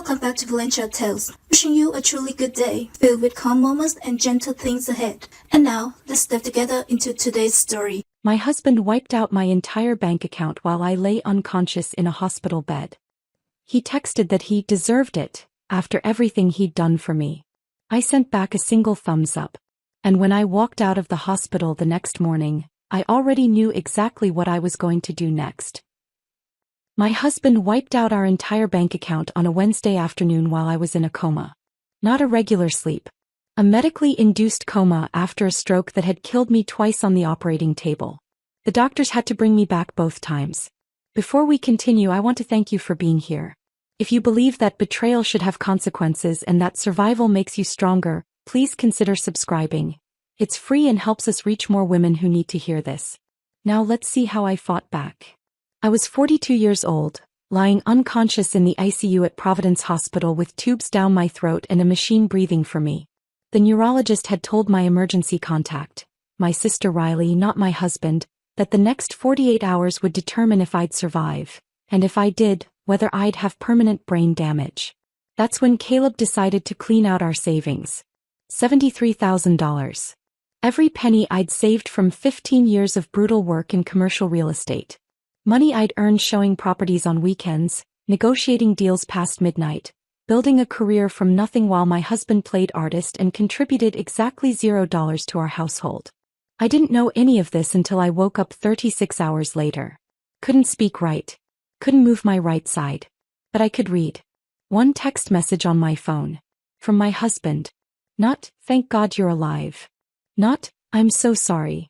Welcome back to Valencia Tales, wishing you a truly good day, filled with calm moments and gentle things ahead. And now, let's step together into today's story. My husband wiped out my entire bank account while I lay unconscious in a hospital bed. He texted that he deserved it, after everything he'd done for me. I sent back a single thumbs up. And when I walked out of the hospital the next morning, I already knew exactly what I was going to do next. My husband wiped out our entire bank account on a Wednesday afternoon while I was in a coma. Not a regular sleep. A medically induced coma after a stroke that had killed me twice on the operating table. The doctors had to bring me back both times. Before we continue, I want to thank you for being here. If you believe that betrayal should have consequences and that survival makes you stronger, please consider subscribing. It's free and helps us reach more women who need to hear this. Now let's see how I fought back. I was 42 years old, lying unconscious in the ICU at Providence Hospital with tubes down my throat and a machine breathing for me. The neurologist had told my emergency contact, my sister Riley, not my husband, that the next 48 hours would determine if I'd survive, and if I did, whether I'd have permanent brain damage. That's when Caleb decided to clean out our savings. $73,000. Every penny I'd saved from 15 years of brutal work in commercial real estate. Money I'd earned showing properties on weekends, negotiating deals past midnight, building a career from nothing while my husband played artist and contributed exactly $0 to our household. I didn't know any of this until I woke up 36 hours later. Couldn't speak right. Couldn't move my right side. But I could read. One text message on my phone. From my husband. Not, "Thank God you're alive." Not, "I'm so sorry."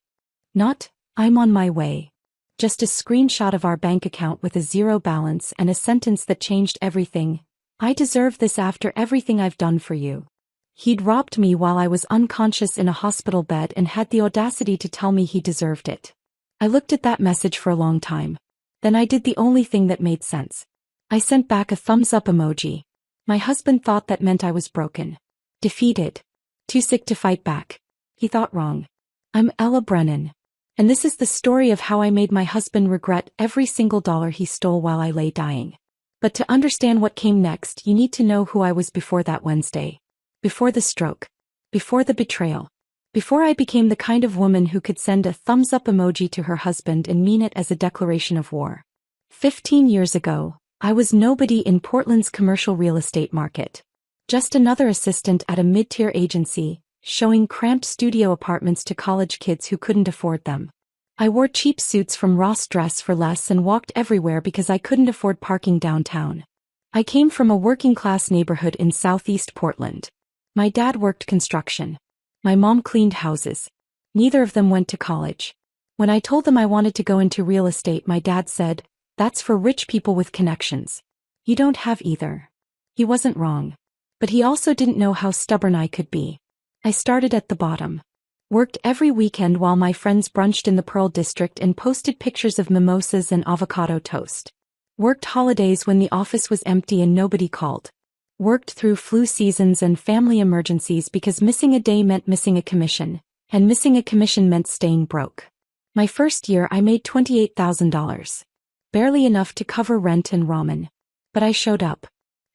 Not, "I'm on my way." Just a screenshot of our bank account with a zero balance and a sentence that changed everything. "I deserve this after everything I've done for you." He'd robbed me while I was unconscious in a hospital bed and had the audacity to tell me he deserved it. I looked at that message for a long time. Then I did the only thing that made sense. I sent back a thumbs up emoji. My husband thought that meant I was broken. Defeated. Too sick to fight back. He thought wrong. I'm Ella Brennan. And this is the story of how I made my husband regret every single dollar he stole while I lay dying. But to understand what came next, you need to know who I was before that Wednesday. Before the stroke. Before the betrayal. Before I became the kind of woman who could send a thumbs up emoji to her husband and mean it as a declaration of war. 15 years ago, I was nobody in Portland's commercial real estate market. Just another assistant at a mid-tier agency, showing cramped studio apartments to college kids who couldn't afford them. I wore cheap suits from Ross Dress for less and walked everywhere because I couldn't afford parking downtown. I came from a working-class neighborhood in southeast Portland. My dad worked construction. My mom cleaned houses. Neither of them went to college. When I told them I wanted to go into real estate, my dad said, "That's for rich people with connections. You don't have either." He wasn't wrong. But he also didn't know how stubborn I could be. I started at the bottom. Worked every weekend while my friends brunched in the Pearl District and posted pictures of mimosas and avocado toast. Worked holidays when the office was empty and nobody called. Worked through flu seasons and family emergencies because missing a day meant missing a commission, and missing a commission meant staying broke. My first year I made $28,000. Barely enough to cover rent and ramen. But I showed up.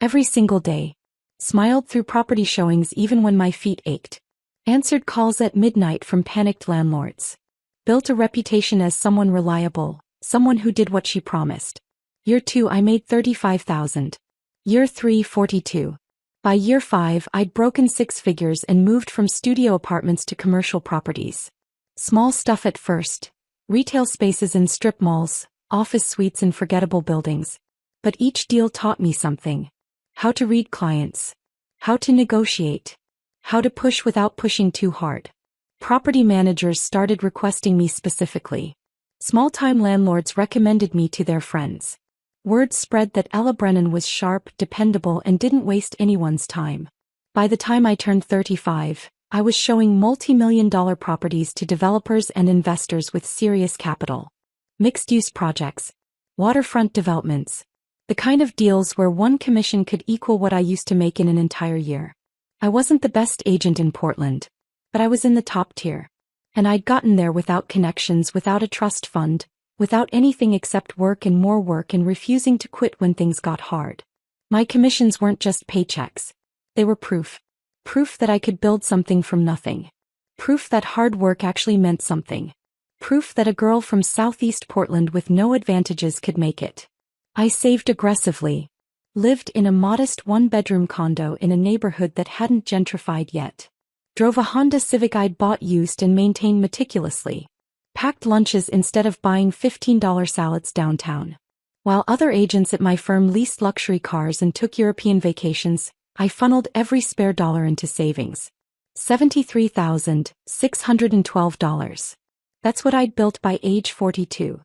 Every single day. Smiled through property showings even when my feet ached. Answered calls at midnight from panicked landlords. Built a reputation as someone reliable, someone who did what she promised. Year 2 I made $35,000. Year 3 $42,000. By year 5 I'd broken 6 figures and moved from studio apartments to commercial properties. Small stuff at first. Retail spaces in strip malls, office suites in forgettable buildings. But each deal taught me something. How to read clients. How to negotiate. How to push without pushing too hard. Property managers started requesting me specifically. Small-time landlords recommended me to their friends. Word spread that Ella Brennan was sharp, dependable, and didn't waste anyone's time. By the time I turned 35, I was showing multi-million-dollar properties to developers and investors with serious capital. Mixed-use projects. Waterfront developments. The kind of deals where one commission could equal what I used to make in an entire year. I wasn't the best agent in Portland, but I was in the top tier. And I'd gotten there without connections, without a trust fund, without anything except work and more work and refusing to quit when things got hard. My commissions weren't just paychecks. They were proof. Proof that I could build something from nothing. Proof that hard work actually meant something. Proof that a girl from Southeast Portland with no advantages could make it. I saved aggressively. Lived in a modest one-bedroom condo in a neighborhood that hadn't gentrified yet. Drove a Honda Civic I'd bought used and maintained meticulously. Packed lunches instead of buying $15 salads downtown. While other agents at my firm leased luxury cars and took European vacations, I funneled every spare dollar into savings. $73,612. That's what I'd built by age 42.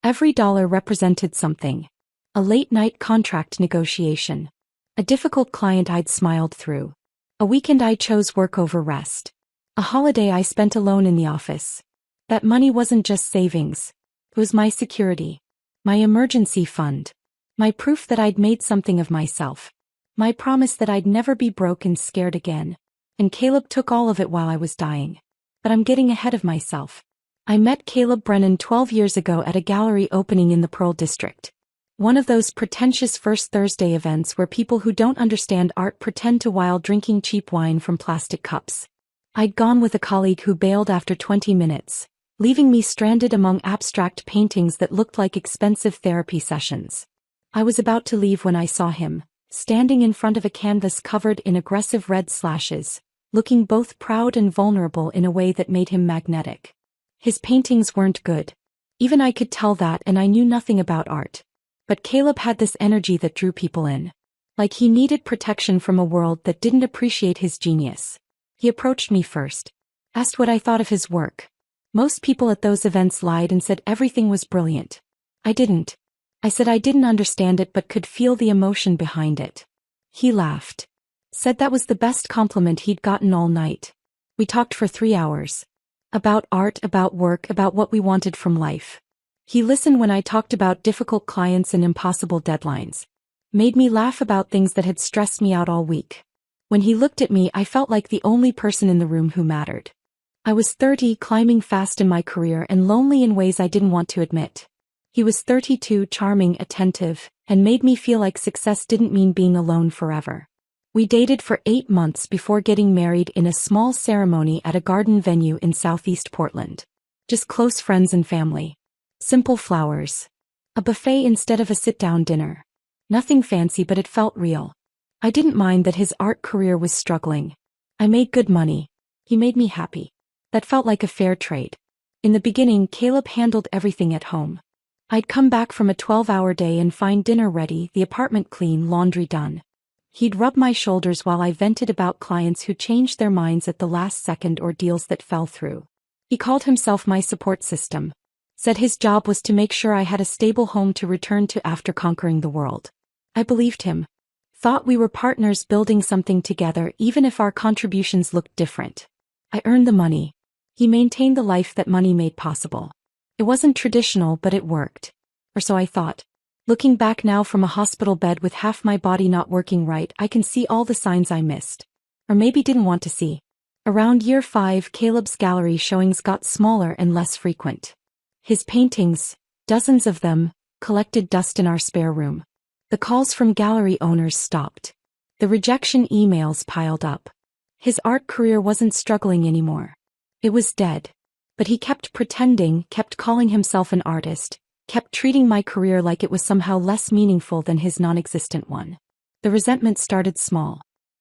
Every dollar represented something. A late-night contract negotiation. A difficult client I'd smiled through. A weekend I chose work over rest. A holiday I spent alone in the office. That money wasn't just savings. It was my security. My emergency fund. My proof that I'd made something of myself. My promise that I'd never be broke and scared again. And Caleb took all of it while I was dying. But I'm getting ahead of myself. I met Caleb Brennan 12 years ago at a gallery opening in the Pearl District. One of those pretentious First Thursday events where people who don't understand art pretend to while drinking cheap wine from plastic cups. I'd gone with a colleague who bailed after 20 minutes, leaving me stranded among abstract paintings that looked like expensive therapy sessions. I was about to leave when I saw him, standing in front of a canvas covered in aggressive red slashes, looking both proud and vulnerable in a way that made him magnetic. His paintings weren't good. Even I could tell that, and I knew nothing about art. But Caleb had this energy that drew people in. Like he needed protection from a world that didn't appreciate his genius. He approached me first. Asked what I thought of his work. Most people at those events lied and said everything was brilliant. I didn't. I said I didn't understand it but could feel the emotion behind it. He laughed. Said that was the best compliment he'd gotten all night. We talked for 3 hours. About art, about work, about what we wanted from life. He listened when I talked about difficult clients and impossible deadlines. Made me laugh about things that had stressed me out all week. When he looked at me, I felt like the only person in the room who mattered. I was 30, climbing fast in my career and lonely in ways I didn't want to admit. He was 32, charming, attentive, and made me feel like success didn't mean being alone forever. We dated for 8 months before getting married in a small ceremony at a garden venue in Southeast Portland. Just close friends and family. Simple flowers. A buffet instead of a sit-down dinner. Nothing fancy, but it felt real. I didn't mind that his art career was struggling. I made good money. He made me happy. That felt like a fair trade. In the beginning, Caleb handled everything at home. I'd come back from a 12-hour day and find dinner ready, the apartment clean, laundry done. He'd rub my shoulders while I vented about clients who changed their minds at the last second or deals that fell through. He called himself my support system. Said his job was to make sure I had a stable home to return to after conquering the world. I believed him. Thought we were partners building something together even if our contributions looked different. I earned the money. He maintained the life that money made possible. It wasn't traditional, but it worked. Or so I thought. Looking back now from a hospital bed with half my body not working right, I can see all the signs I missed. Or maybe didn't want to see. Around year 5, Caleb's gallery showings got smaller and less frequent. His paintings, dozens of them, collected dust in our spare room. The calls from gallery owners stopped. The rejection emails piled up. His art career wasn't struggling anymore. It was dead. But he kept pretending, kept calling himself an artist, kept treating my career like it was somehow less meaningful than his non-existent one. The resentment started small.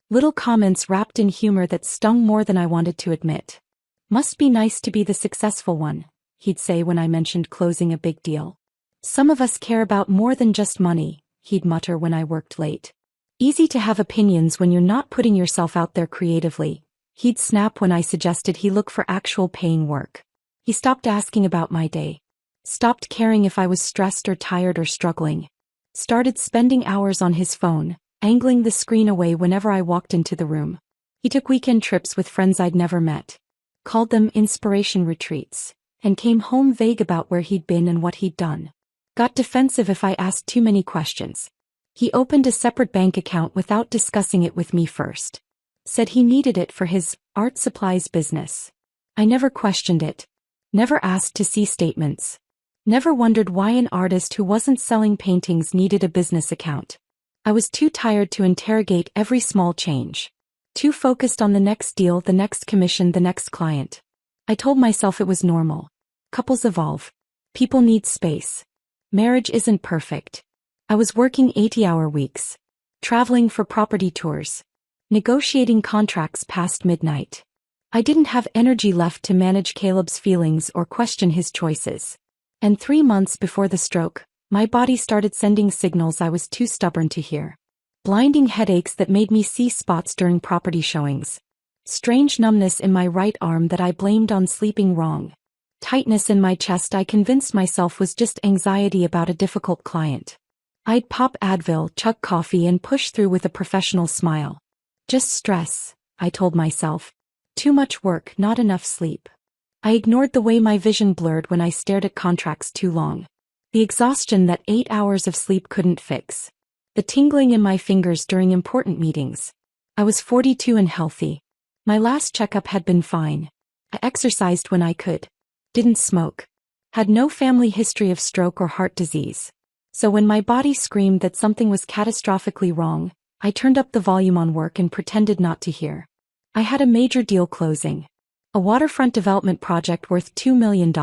Little comments wrapped in humor that stung more than I wanted to admit. Must be nice to be the successful one, he'd say when I mentioned closing a big deal. Some of us care about more than just money, he'd mutter when I worked late. Easy to have opinions when you're not putting yourself out there creatively, he'd snap when I suggested he look for actual paying work. He stopped asking about my day. Stopped caring if I was stressed or tired or struggling. Started spending hours on his phone, angling the screen away whenever I walked into the room. He took weekend trips with friends I'd never met. Called them inspiration retreats. And came home vague about where he'd been and what he'd done. Got defensive if I asked too many questions. He opened a separate bank account without discussing it with me first. Said he needed it for his art supplies business. I never questioned it. Never asked to see statements. Never wondered why an artist who wasn't selling paintings needed a business account. I was too tired to interrogate every small change. Too focused on the next deal, the next commission, the next client. I told myself it was normal. Couples evolve. People need space. Marriage isn't perfect. I was working 80-hour weeks. Traveling for property tours. Negotiating contracts past midnight. I didn't have energy left to manage Caleb's feelings or question his choices. And 3 months before the stroke, my body started sending signals I was too stubborn to hear. Blinding headaches that made me see spots during property showings. Strange numbness in my right arm that I blamed on sleeping wrong. Tightness in my chest I convinced myself was just anxiety about a difficult client. I'd pop Advil, chug coffee and push through with a professional smile. Just stress, I told myself. Too much work, not enough sleep. I ignored the way my vision blurred when I stared at contracts too long. The exhaustion that 8 hours of sleep couldn't fix. The tingling in my fingers during important meetings. I was 42 and healthy. My last checkup had been fine. I exercised when I could. Didn't smoke. Had no family history of stroke or heart disease. So when my body screamed that something was catastrophically wrong, I turned up the volume on work and pretended not to hear. I had a major deal closing. A waterfront development project worth $2 million.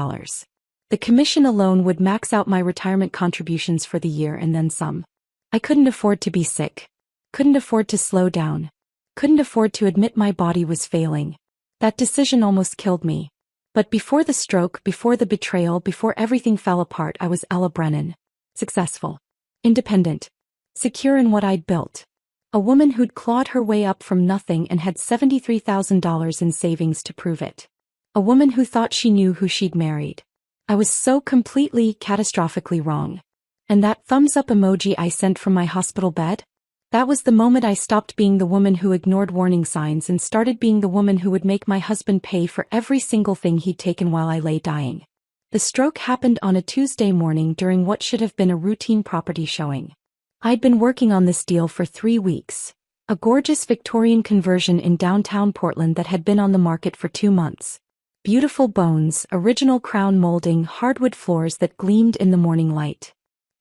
The commission alone would max out my retirement contributions for the year and then some. I couldn't afford to be sick. Couldn't afford to slow down. Couldn't afford to admit my body was failing. That decision almost killed me. But before the stroke, before the betrayal, before everything fell apart, I was Ella Brennan. Successful. Independent. Secure in what I'd built. A woman who'd clawed her way up from nothing and had $73,000 in savings to prove it. A woman who thought she knew who she'd married. I was so completely, catastrophically wrong. And that thumbs up emoji I sent from my hospital bed? That was the moment I stopped being the woman who ignored warning signs and started being the woman who would make my husband pay for every single thing he'd taken while I lay dying. The stroke happened on a Tuesday morning during what should have been a routine property showing. I'd been working on this deal for 3 weeks. A gorgeous Victorian conversion in downtown Portland that had been on the market for 2 months. Beautiful bones, original crown molding, hardwood floors that gleamed in the morning light.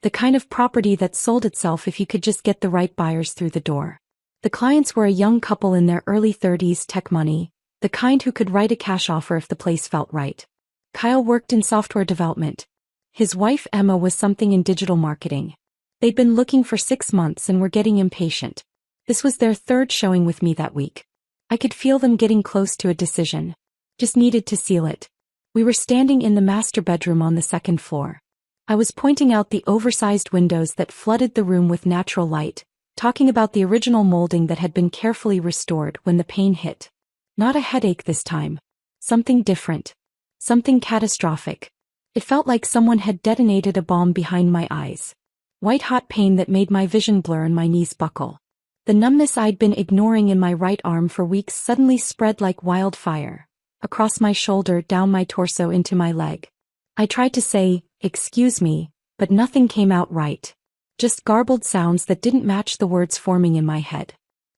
The kind of property that sold itself if you could just get the right buyers through the door. The clients were a young couple in their early 30s, tech money, the kind who could write a cash offer if the place felt right. Kyle worked in software development. His wife Emma was something in digital marketing. They'd been looking for 6 months and were getting impatient. This was their 3rd showing with me that week. I could feel them getting close to a decision. Just needed to seal it. We were standing in the master bedroom on the 2nd floor. I was pointing out the oversized windows that flooded the room with natural light, talking about the original molding that had been carefully restored when the pain hit. Not a headache this time. Something different. Something catastrophic. It felt like someone had detonated a bomb behind my eyes. White-hot pain that made my vision blur and my knees buckle. The numbness I'd been ignoring in my right arm for weeks suddenly spread like wildfire. Across my shoulder, down my torso, into my leg. I tried to say, "Excuse me," but nothing came out right. Just garbled sounds that didn't match the words forming in my head.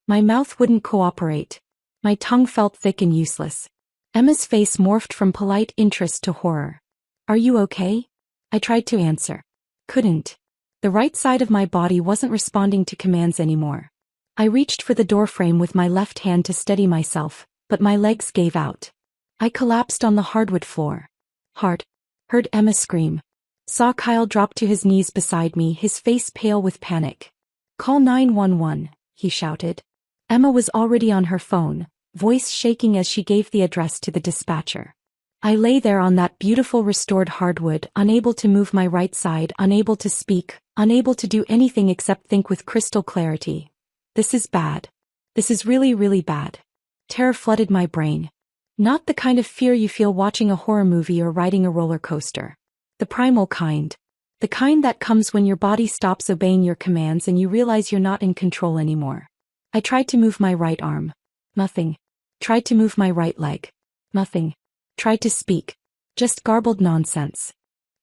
My mouth wouldn't cooperate. My tongue felt thick and useless. Emma's face morphed from polite interest to horror. "Are you okay?" I tried to answer. Couldn't. The right side of my body wasn't responding to commands anymore. I reached for the doorframe with my left hand to steady myself, but my legs gave out. I collapsed on the hardwood floor. Heard Emma scream. Saw Kyle drop to his knees beside me, his face pale with panic. "Call 911, he shouted. Emma was already on her phone, voice shaking as she gave the address to the dispatcher. I lay there on that beautiful restored hardwood, unable to move my right side, unable to speak, unable to do anything except think with crystal clarity. This is bad. This is really, really bad. Terror flooded my brain. Not the kind of fear you feel watching a horror movie or riding a roller coaster. The primal kind. The kind that comes when your body stops obeying your commands and you realize you're not in control anymore. I tried to move my right arm. Nothing. Tried to move my right leg. Nothing. Tried to speak. Just garbled nonsense.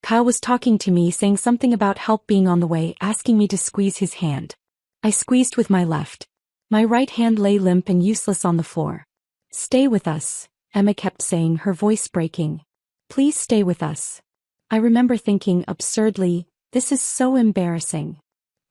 Kyle was talking to me, saying something about help being on the way, asking me to squeeze his hand. I squeezed with my left. My right hand lay limp and useless on the floor. "Stay with us," Emma kept saying, her voice breaking. "Please stay with us." I remember thinking absurdly, this is so embarrassing.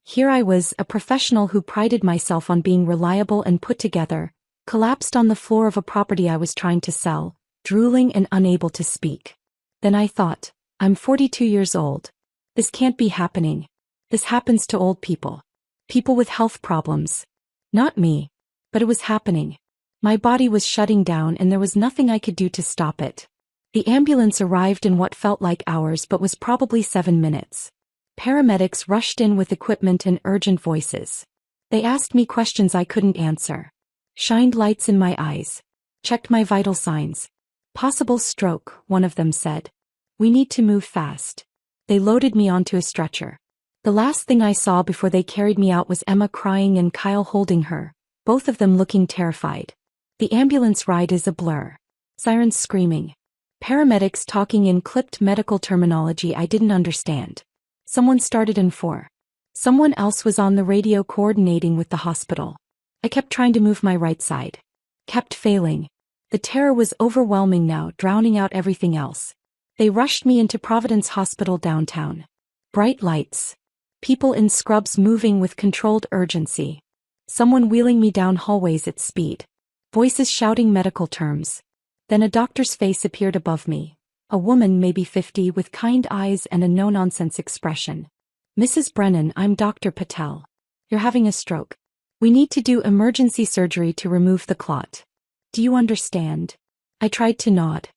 Here I was, a professional who prided myself on being reliable and put together, collapsed on the floor of a property I was trying to sell, drooling and unable to speak. Then I thought, I'm 42 years old. This can't be happening. This happens to old people. People with health problems. Not me. But it was happening. My body was shutting down and there was nothing I could do to stop it. The ambulance arrived in what felt like hours but was probably 7 minutes. Paramedics rushed in with equipment and urgent voices. They asked me questions I couldn't answer. Shined lights in my eyes. Checked my vital signs. Possible stroke, one of them said. We need to move fast. They loaded me onto a stretcher. The last thing I saw before they carried me out was Emma crying and Kyle holding her, both of them looking terrified. The ambulance ride is a blur. Sirens screaming. Paramedics talking in clipped medical terminology I didn't understand. Someone started in 4. Someone else was on the radio coordinating with the hospital. I kept trying to move my right side. Kept failing. The terror was overwhelming now, drowning out everything else. They rushed me into Providence Hospital downtown. Bright lights. People in scrubs moving with controlled urgency. Someone wheeling me down hallways at speed. Voices shouting medical terms. Then a doctor's face appeared above me. A woman, maybe 50, with kind eyes and a no-nonsense expression. Mrs. Brennan, I'm Dr. Patel. You're having a stroke. We need to do emergency surgery to remove the clot. Do you understand? I tried to nod.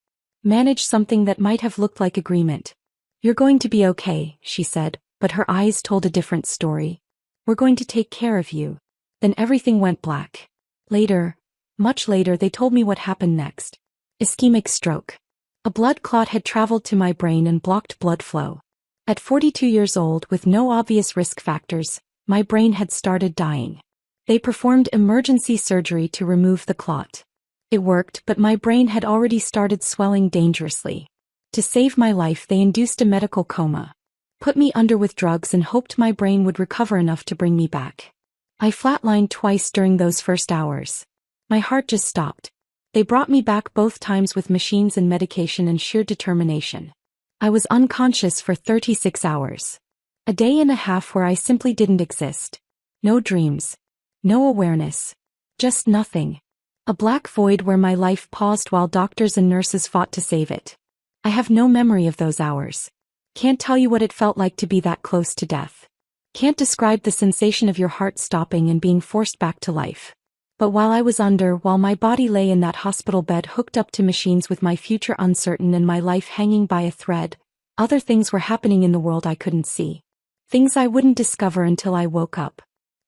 Manage something that might have looked like agreement. You're going to be okay, she said, but her eyes told a different story. We're going to take care of you. Then everything went black. Later, much later, they told me what happened next. Ischemic stroke. A blood clot had traveled to my brain and blocked blood flow. At 42 years old, with no obvious risk factors, my brain had started dying. They performed emergency surgery to remove the clot. It worked, but my brain had already started swelling dangerously. To save my life, they induced a medical coma. Put me under with drugs and hoped my brain would recover enough to bring me back. I flatlined twice during those first hours. My heart just stopped. They brought me back both times with machines and medication and sheer determination. I was unconscious for 36 hours. A day and a half where I simply didn't exist. No dreams. No awareness. Just nothing. A black void where my life paused while doctors and nurses fought to save it. I have no memory of those hours. Can't tell you what it felt like to be that close to death. Can't describe the sensation of your heart stopping and being forced back to life. But while my body lay in that hospital bed hooked up to machines with my future uncertain and my life hanging by a thread, other things were happening in the world I couldn't see. Things I wouldn't discover until I woke up.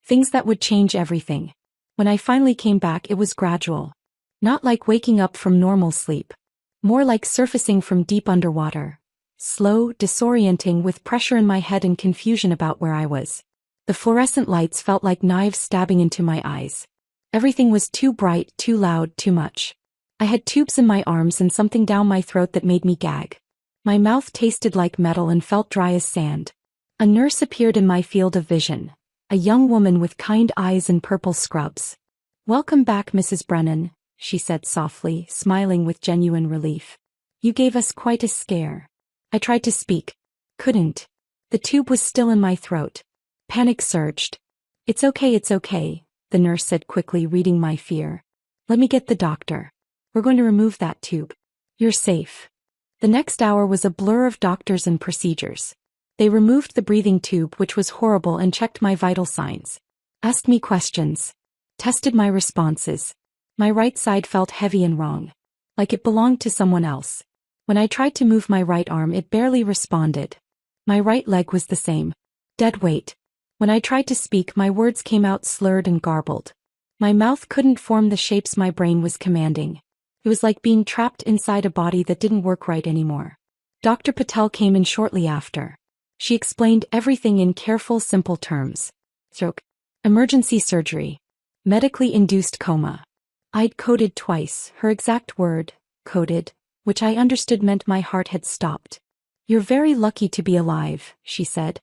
Things that would change everything. When I finally came back, it was gradual. Not like waking up from normal sleep. More like surfacing from deep underwater. Slow, disorienting, with pressure in my head and confusion about where I was. The fluorescent lights felt like knives stabbing into my eyes. Everything was too bright, too loud, too much. I had tubes in my arms and something down my throat that made me gag. My mouth tasted like metal and felt dry as sand. A nurse appeared in my field of vision. A young woman with kind eyes and purple scrubs. Welcome back, Mrs. Brennan, she said softly, smiling with genuine relief. You gave us quite a scare. I tried to speak. Couldn't. The tube was still in my throat. Panic surged. It's okay, the nurse said quickly, reading my fear. Let me get the doctor. We're going to remove that tube. You're safe. The next hour was a blur of doctors and procedures. They removed the breathing tube, which was horrible, and checked my vital signs. Asked me questions. Tested my responses. My right side felt heavy and wrong. Like it belonged to someone else. When I tried to move my right arm, it barely responded. My right leg was the same. Dead weight. When I tried to speak, my words came out slurred and garbled. My mouth couldn't form the shapes my brain was commanding. It was like being trapped inside a body that didn't work right anymore. Dr. Patel came in shortly after. She explained everything in careful, simple terms. Stroke. Emergency surgery. Medically induced coma. I'd coded twice, her exact word, coded, which I understood meant my heart had stopped. You're very lucky to be alive, she said.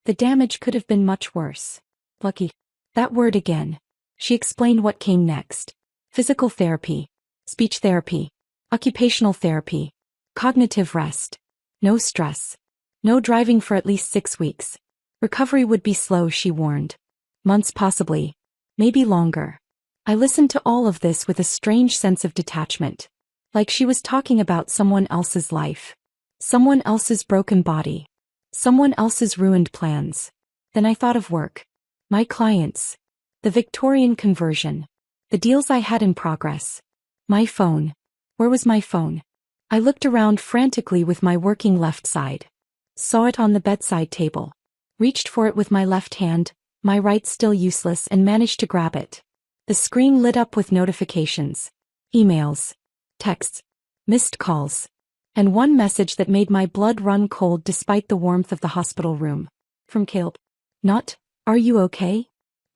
The damage could have been much worse. Lucky. That word again. She explained what came next. Physical therapy. Speech therapy. Occupational therapy. Cognitive rest. No stress. No driving for at least 6 weeks. Recovery would be slow, she warned. Months possibly. Maybe longer. I listened to all of this with a strange sense of detachment. Like she was talking about someone else's life. Someone else's broken body. Someone else's ruined plans. Then I thought of work. My clients. The Victorian conversion. The deals I had in progress. My phone. Where was my phone? I looked around frantically with my working left side. Saw it on the bedside table. Reached for it with my left hand, my right still useless, and managed to grab it. The screen lit up with notifications. Emails. Texts. Missed calls. And one message that made my blood run cold despite the warmth of the hospital room. From Caleb. Not, "Are you okay?"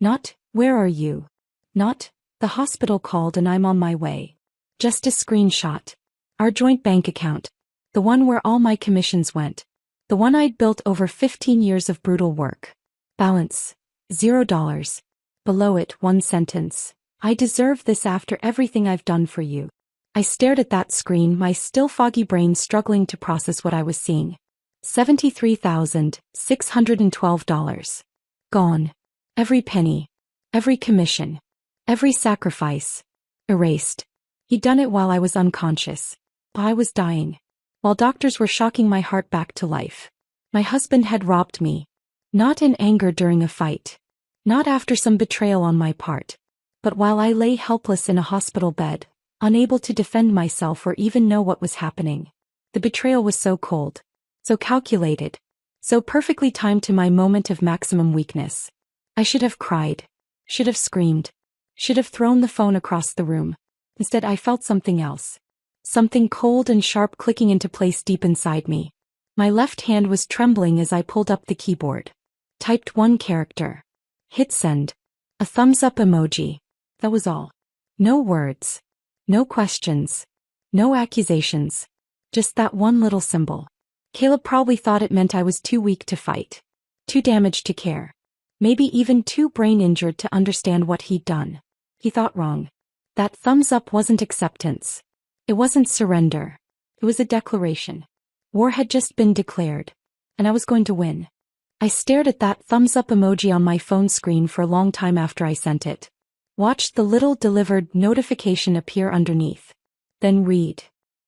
Not, "Where are you?" Not, "The hospital called and I'm on my way." Just a screenshot. Our joint bank account. The one where all my commissions went. The one I'd built over 15 years of brutal work. Balance. $0. Below it, one sentence. "I deserve this after everything I've done for you." I stared at that screen, my still foggy brain struggling to process what I was seeing. $73,612. Gone. Every penny. Every commission. Every sacrifice. Erased. He'd done it while I was unconscious. I was dying. While doctors were shocking my heart back to life. My husband had robbed me. Not in anger during a fight. Not after some betrayal on my part. But while I lay helpless in a hospital bed, unable to defend myself or even know what was happening. The betrayal was so cold. So calculated. So perfectly timed to my moment of maximum weakness. I should have cried. Should have screamed. Should have thrown the phone across the room. Instead, I felt something else. Something cold and sharp clicking into place deep inside me. My left hand was trembling as I pulled up the keyboard. Typed one character. Hit send. A thumbs up emoji. That was all. No words. No questions. No accusations. Just that one little symbol. Caleb probably thought it meant I was too weak to fight. Too damaged to care. Maybe even too brain injured to understand what he'd done. He thought wrong. That thumbs up wasn't acceptance. It wasn't surrender. It was a declaration. War had just been declared. And I was going to win. I stared at that thumbs up emoji on my phone screen for a long time after I sent it. Watched the little delivered notification appear underneath. Then read.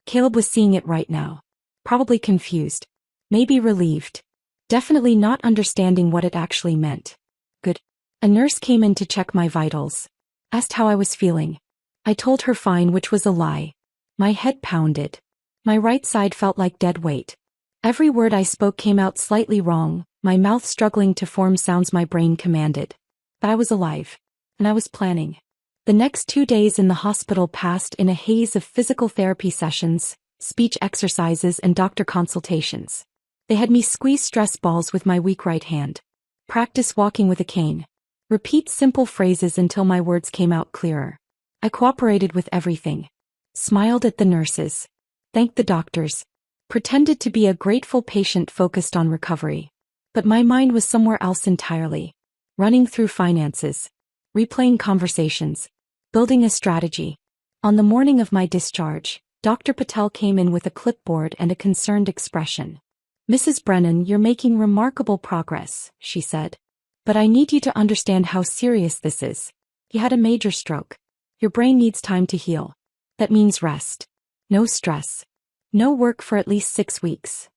Caleb was seeing it right now. Probably confused. Maybe relieved. Definitely not understanding what it actually meant. Good. A nurse came in to check my vitals. Asked how I was feeling. I told her fine, which was a lie. My head pounded. My right side felt like dead weight. Every word I spoke came out slightly wrong, my mouth struggling to form sounds my brain commanded. But I was alive. And I was planning. The next 2 days in the hospital passed in a haze of physical therapy sessions, speech exercises, and doctor consultations. They had me squeeze stress balls with my weak right hand. Practice walking with a cane. Repeat simple phrases until my words came out clearer. I cooperated with everything. Smiled at the nurses. Thanked the doctors. Pretended to be a grateful patient focused on recovery. But my mind was somewhere else entirely. Running through finances. Replaying conversations. Building a strategy. On the morning of my discharge, Dr. Patel came in with a clipboard and a concerned expression. "Mrs. Brennan, you're making remarkable progress," she said. "But I need you to understand how serious this is. You had a major stroke. Your brain needs time to heal. That means rest. No stress. No work for at least 6 weeks."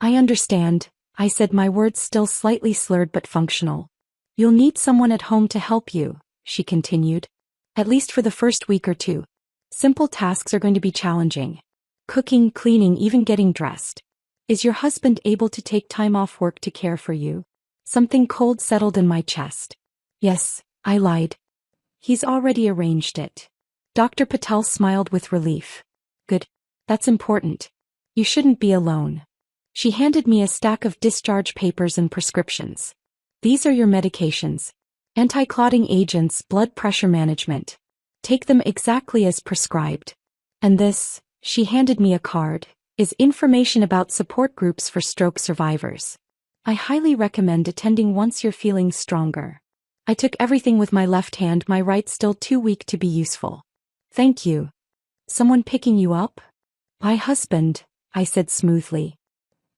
"I understand," I said, my words still slightly slurred but functional. "You'll need someone at home to help you," she continued. "At least for the first week or two. Simple tasks are going to be challenging. Cooking, cleaning, even getting dressed. Is your husband able to take time off work to care for you?" Something cold settled in my chest. "Yes," I lied. "He's already arranged it." Dr. Patel smiled with relief. "Good. That's important. You shouldn't be alone." She handed me a stack of discharge papers and prescriptions. "These are your medications. Anti-clotting agents, blood pressure management. Take them exactly as prescribed. And this," she handed me a card, "is information about support groups for stroke survivors. I highly recommend attending once you're feeling stronger." I took everything with my left hand, my right still too weak to be useful. "Thank you. Someone picking you up?" "My husband," I said smoothly.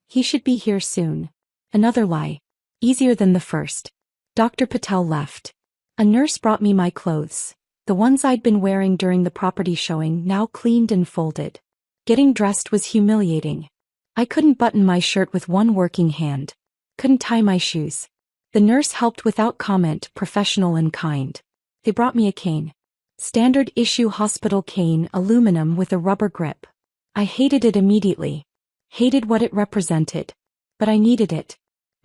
"He should be here soon." Another lie. Easier than the first. Dr. Patel left. A nurse brought me my clothes. The ones I'd been wearing during the property showing, now cleaned and folded. Getting dressed was humiliating. I couldn't button my shirt with one working hand. Couldn't tie my shoes. The nurse helped without comment, professional and kind. They brought me a cane. Standard issue hospital cane, aluminum with a rubber grip. I hated it immediately. Hated what it represented. But I needed it.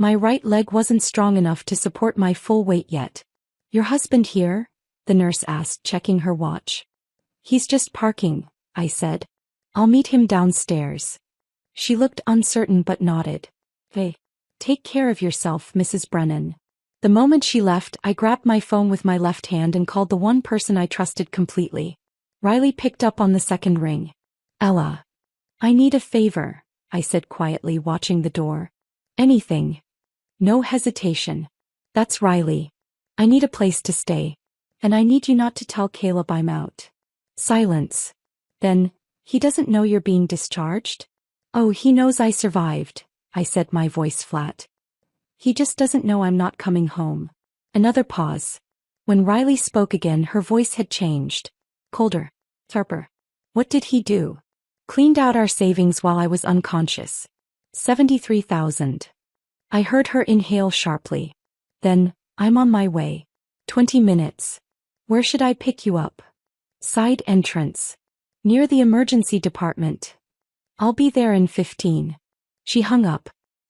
My right leg wasn't strong enough to support my full weight yet. "Your husband here?" the nurse asked, checking her watch. "He's just parking," I said. "I'll meet him downstairs." She looked uncertain but nodded. "Hey, take care of yourself, Mrs. Brennan." The moment she left, I grabbed my phone with my left hand and called the one person I trusted completely. Riley picked up on the second ring. "Ella. I need a favor," I said quietly, watching the door. "Anything." No hesitation. "That's Riley. I need a place to stay. And I need you not to tell Caleb I'm out." Silence. Then, "He doesn't know you're being discharged?" "Oh, he knows I survived," I said, my voice flat. "He just doesn't know I'm not coming home." Another pause. When Riley spoke again, her voice had changed. Colder. Sharper. "What did he do?" "Cleaned out our savings while I was unconscious. 73,000. I heard her inhale sharply. Then, "I'm on my way. 20 minutes. Where should I pick you up?" "Side entrance. Near the emergency department." "I'll be there in 15. She hung up.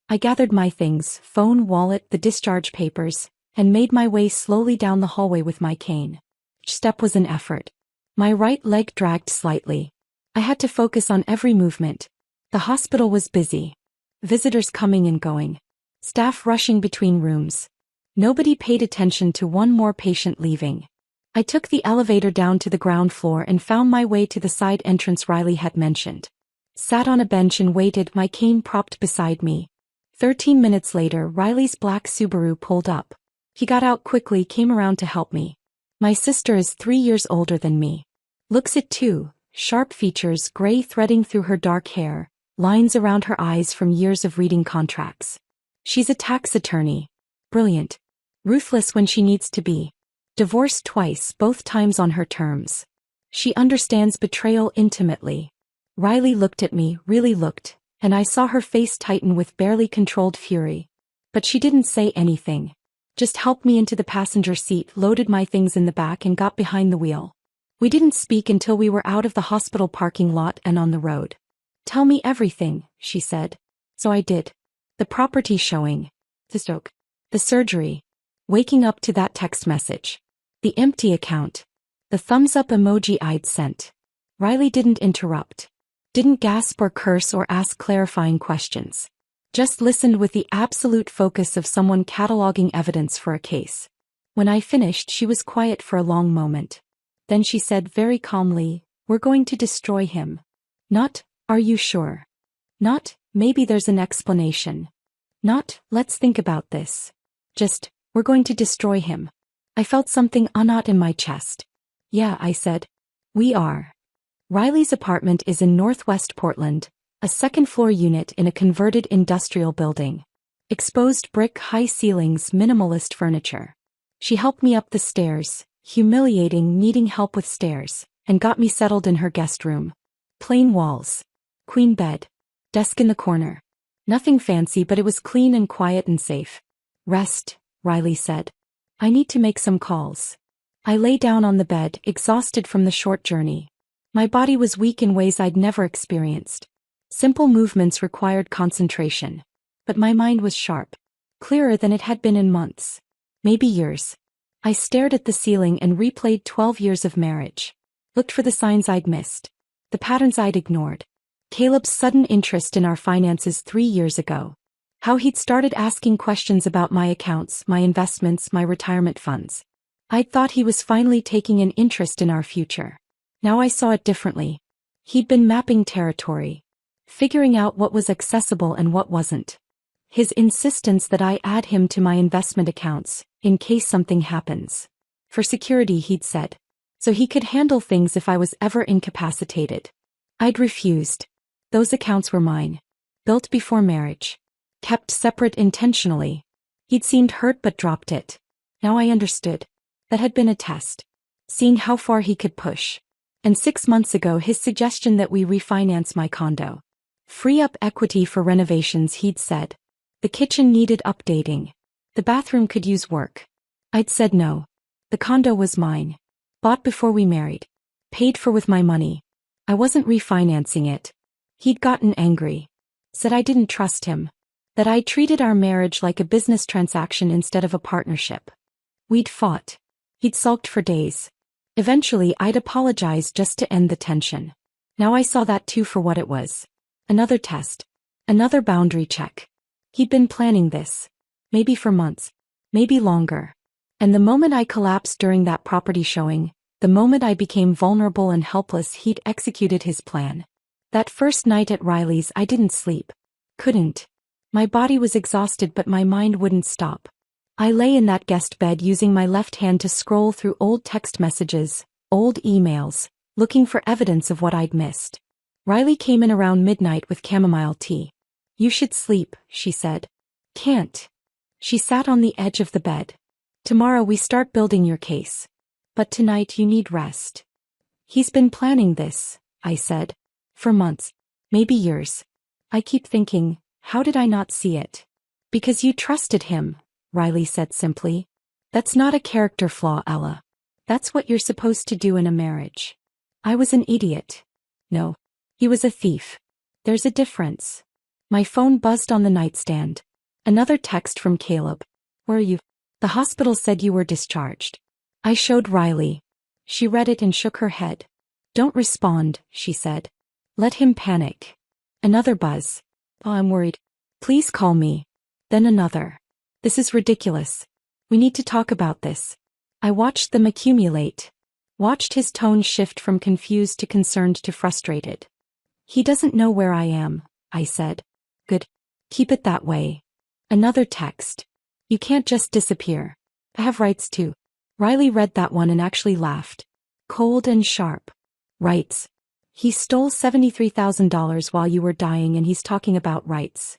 I gathered my things, phone, wallet, the discharge papers, and made my way slowly down the hallway with my cane. Each step was an effort. My right leg dragged slightly. I had to focus on every movement. The hospital was busy. Visitors coming and going. Staff rushing between rooms. Nobody paid attention to one more patient leaving. I took the elevator down to the ground floor and found my way to the side entrance Riley had mentioned. Sat on a bench and waited, my cane propped beside me. 13 minutes later, Riley's black Subaru pulled up. He got out quickly, came around to help me. My sister is 3 years older than me. Looks it too, sharp features, gray threading through her dark hair, lines around her eyes from years of reading contracts. She's a tax attorney. Brilliant. Ruthless when she needs to be. Divorced twice, both times on her terms. She understands betrayal intimately. Riley looked at me, really looked, and I saw her face tighten with barely controlled fury. But she didn't say anything. Just helped me into the passenger seat, loaded my things in the back and got behind the wheel. We didn't speak until we were out of the hospital parking lot and on the road. "Tell me everything," she said. So I did. The property showing. The stroke. The surgery. Waking up to that text message. The empty account. The thumbs up emoji I'd sent. Riley didn't interrupt. Didn't gasp or curse or ask clarifying questions. Just listened with the absolute focus of someone cataloging evidence for a case. When I finished, she was quiet for a long moment. Then she said very calmly, "We're going to destroy him." Not, "Are you sure?" Not, "Maybe there's an explanation." Not, "Let's think about this." Just, "We're going to destroy him." I felt something unknot in my chest. "Yeah," I said. "We are." Riley's apartment is in Northwest Portland, a second-floor unit in a converted industrial building. Exposed brick, high ceilings, minimalist furniture. She helped me up the stairs, humiliating, needing help with stairs, and got me settled in her guest room. Plain walls. Queen bed. Desk in the corner. Nothing fancy, but it was clean and quiet and safe. "Rest," Riley said. "I need to make some calls." I lay down on the bed, exhausted from the short journey. My body was weak in ways I'd never experienced. Simple movements required concentration. But my mind was sharp. Clearer than it had been in months. Maybe years. I stared at the ceiling and replayed 12 years of marriage. Looked for the signs I'd missed. The patterns I'd ignored. Caleb's sudden interest in our finances 3 years ago. How he'd started asking questions about my accounts, my investments, my retirement funds. I'd thought he was finally taking an interest in our future. Now I saw it differently. He'd been mapping territory. Figuring out what was accessible and what wasn't. His insistence that I add him to my investment accounts, in case something happens. For security, he'd said. So he could handle things if I was ever incapacitated. I'd refused. Those accounts were mine. Built before marriage. Kept separate intentionally. He'd seemed hurt but dropped it. Now I understood. That had been a test. Seeing how far he could push. And 6 months ago his suggestion that we refinance my condo. Free up equity for renovations, he'd said. The kitchen needed updating. The bathroom could use work. I'd said no. The condo was mine. Bought before we married. Paid for with my money. I wasn't refinancing it. He'd gotten angry. Said I didn't trust him. That I treated our marriage like a business transaction instead of a partnership. We'd fought. He'd sulked for days. Eventually I'd apologized just to end the tension. Now I saw that too for what it was. Another test. Another boundary check. He'd been planning this. Maybe for months. Maybe longer. And the moment I collapsed during that property showing, the moment I became vulnerable and helpless, he'd executed his plan. That first night at Riley's I didn't sleep. Couldn't. My body was exhausted but my mind wouldn't stop. I lay in that guest bed using my left hand to scroll through old text messages, old emails, looking for evidence of what I'd missed. Riley came in around midnight with chamomile tea. You should sleep, she said. Can't. She sat on the edge of the bed. Tomorrow we start building your case. But tonight you need rest. He's been planning this, I said. For months. Maybe years. I keep thinking, how did I not see it? Because you trusted him, Riley said simply. That's not a character flaw, Ella. That's what you're supposed to do in a marriage. I was an idiot. No. He was a thief. There's a difference. My phone buzzed on the nightstand. Another text from Caleb. Where are you? The hospital said you were discharged. I showed Riley. She read it and shook her head. Don't respond, she said. Let him panic. Another buzz. Oh, I'm worried. Please call me. Then another. This is ridiculous. We need to talk about this. I watched them accumulate. Watched his tone shift from confused to concerned to frustrated. He doesn't know where I am, I said. Good. Keep it that way. Another text. You can't just disappear. I have rights too. Riley read that one and actually laughed. Cold and sharp. Rights. He stole $73,000 while you were dying and he's talking about rights.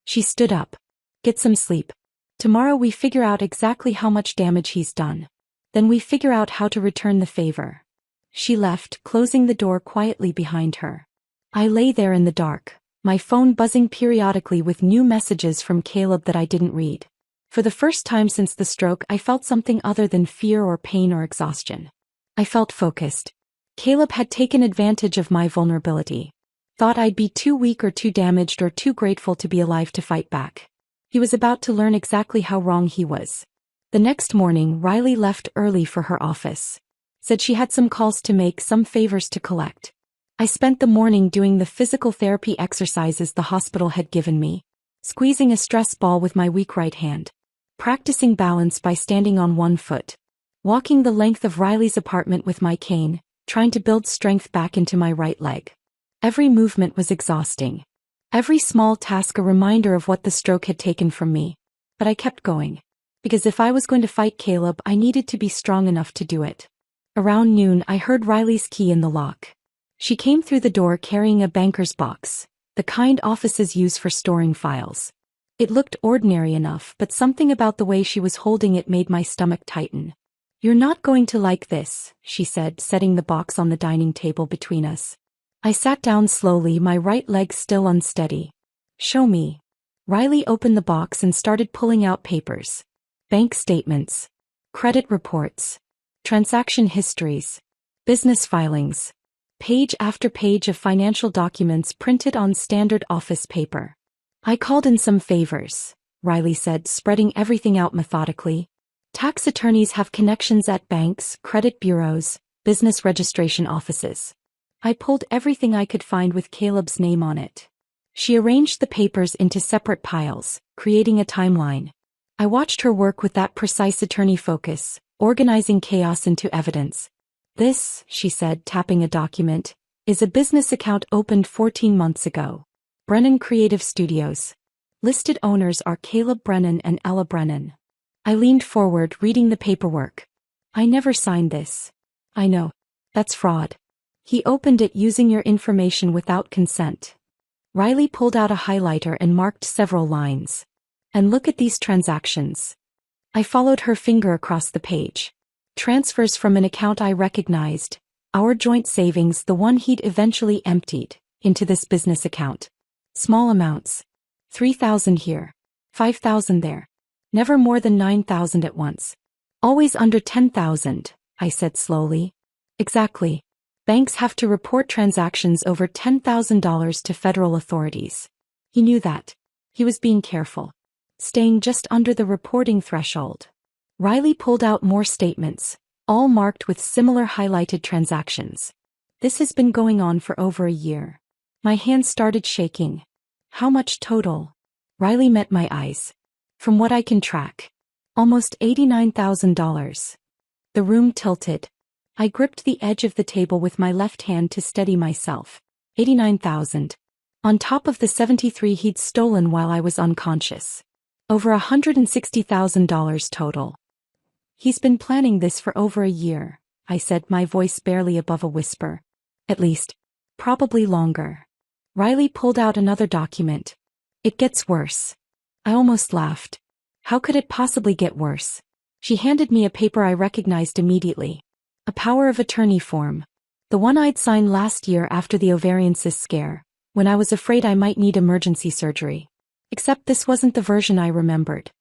She stood up. Get some sleep. Tomorrow we figure out exactly how much damage he's done. Then we figure out how to return the favor. She left, closing the door quietly behind her. I lay there in the dark, my phone buzzing periodically with new messages from Caleb that I didn't read. For the first time since the stroke, I felt something other than fear or pain or exhaustion. I felt focused. Caleb had taken advantage of my vulnerability. Thought I'd be too weak or too damaged or too grateful to be alive to fight back. He was about to learn exactly how wrong he was. The next morning, Riley left early for her office. Said she had some calls to make, some favors to collect. I spent the morning doing the physical therapy exercises the hospital had given me. Squeezing a stress ball with my weak right hand. Practicing balance by standing on one foot. Walking the length of Riley's apartment with my cane, trying to build strength back into my right leg. Every movement was exhausting. Every small task a reminder of what the stroke had taken from me. But I kept going. Because if I was going to fight Caleb, I needed to be strong enough to do it. Around noon, I heard Riley's key in the lock. She came through the door carrying a banker's box, the kind offices use for storing files. It looked ordinary enough, but something about the way she was holding it made my stomach tighten. You're not going to like this, she said, setting the box on the dining table between us. I sat down slowly, my right leg still unsteady. Show me. Riley opened the box and started pulling out papers. Bank statements. Credit reports. Transaction histories. Business filings. Page after page of financial documents printed on standard office paper. I called in some favors, Riley said, spreading everything out methodically. Tax attorneys have connections at banks, credit bureaus, business registration offices. I pulled everything I could find with Caleb's name on it. She arranged the papers into separate piles, creating a timeline. I watched her work with that precise attorney focus, organizing chaos into evidence. This, she said, tapping a document, is a business account opened 14 months ago. Brennan Creative Studios. Listed owners are Caleb Brennan and Ella Brennan. I leaned forward, reading the paperwork. I never signed this. I know. That's fraud. He opened it using your information without consent. Riley pulled out a highlighter and marked several lines. And look at these transactions. I followed her finger across the page. Transfers from an account I recognized, our joint savings, the one he'd eventually emptied, into this business account. Small amounts. 3,000 here. 5,000 there. Never more than 9,000 at once. Always under 10,000, I said slowly. Exactly. Banks have to report transactions over $10,000 to federal authorities. He knew that. He was being careful. Staying just under the reporting threshold. Riley pulled out more statements, all marked with similar highlighted transactions. This has been going on for over a year. My hands started shaking. How much total? Riley met my eyes. From what I can track. Almost $89,000. The room tilted. I gripped the edge of the table with my left hand to steady myself. 89,000. On top of the 73 he'd stolen while I was unconscious. Over $160,000 total. He's been planning this for over a year, I said, my voice barely above a whisper. At least. Probably longer. Riley pulled out another document. It gets worse. I almost laughed. How could it possibly get worse? She handed me a paper I recognized immediately. A power of attorney form. The one I'd signed last year after the ovarian cyst scare, when I was afraid I might need emergency surgery. Except this wasn't the version I remembered.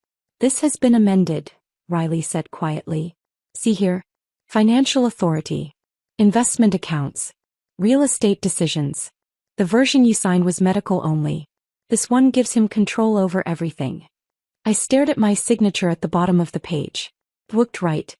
This has been amended, Riley said quietly. See here. Financial authority. Investment accounts. Real estate decisions. The version you signed was medical only. This one gives him control over everything. I stared at my signature at the bottom of the page. Looked right.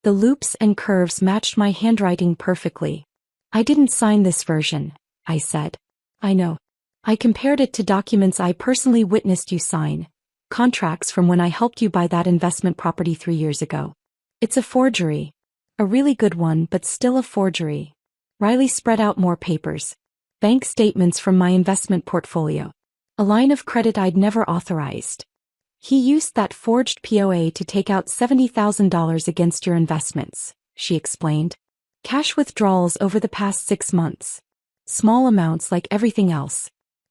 The loops and curves matched my handwriting perfectly. I didn't sign this version, I said. I know. I compared it to documents I personally witnessed you sign. Contracts from when I helped you buy that investment property 3 years ago. It's a forgery. A really good one, but still a forgery. Riley spread out more papers. Bank statements from my investment portfolio. A line of credit I'd never authorized. He used that forged POA to take out $70,000 against your investments, she explained. Cash withdrawals over the past 6 months. Small amounts like everything else.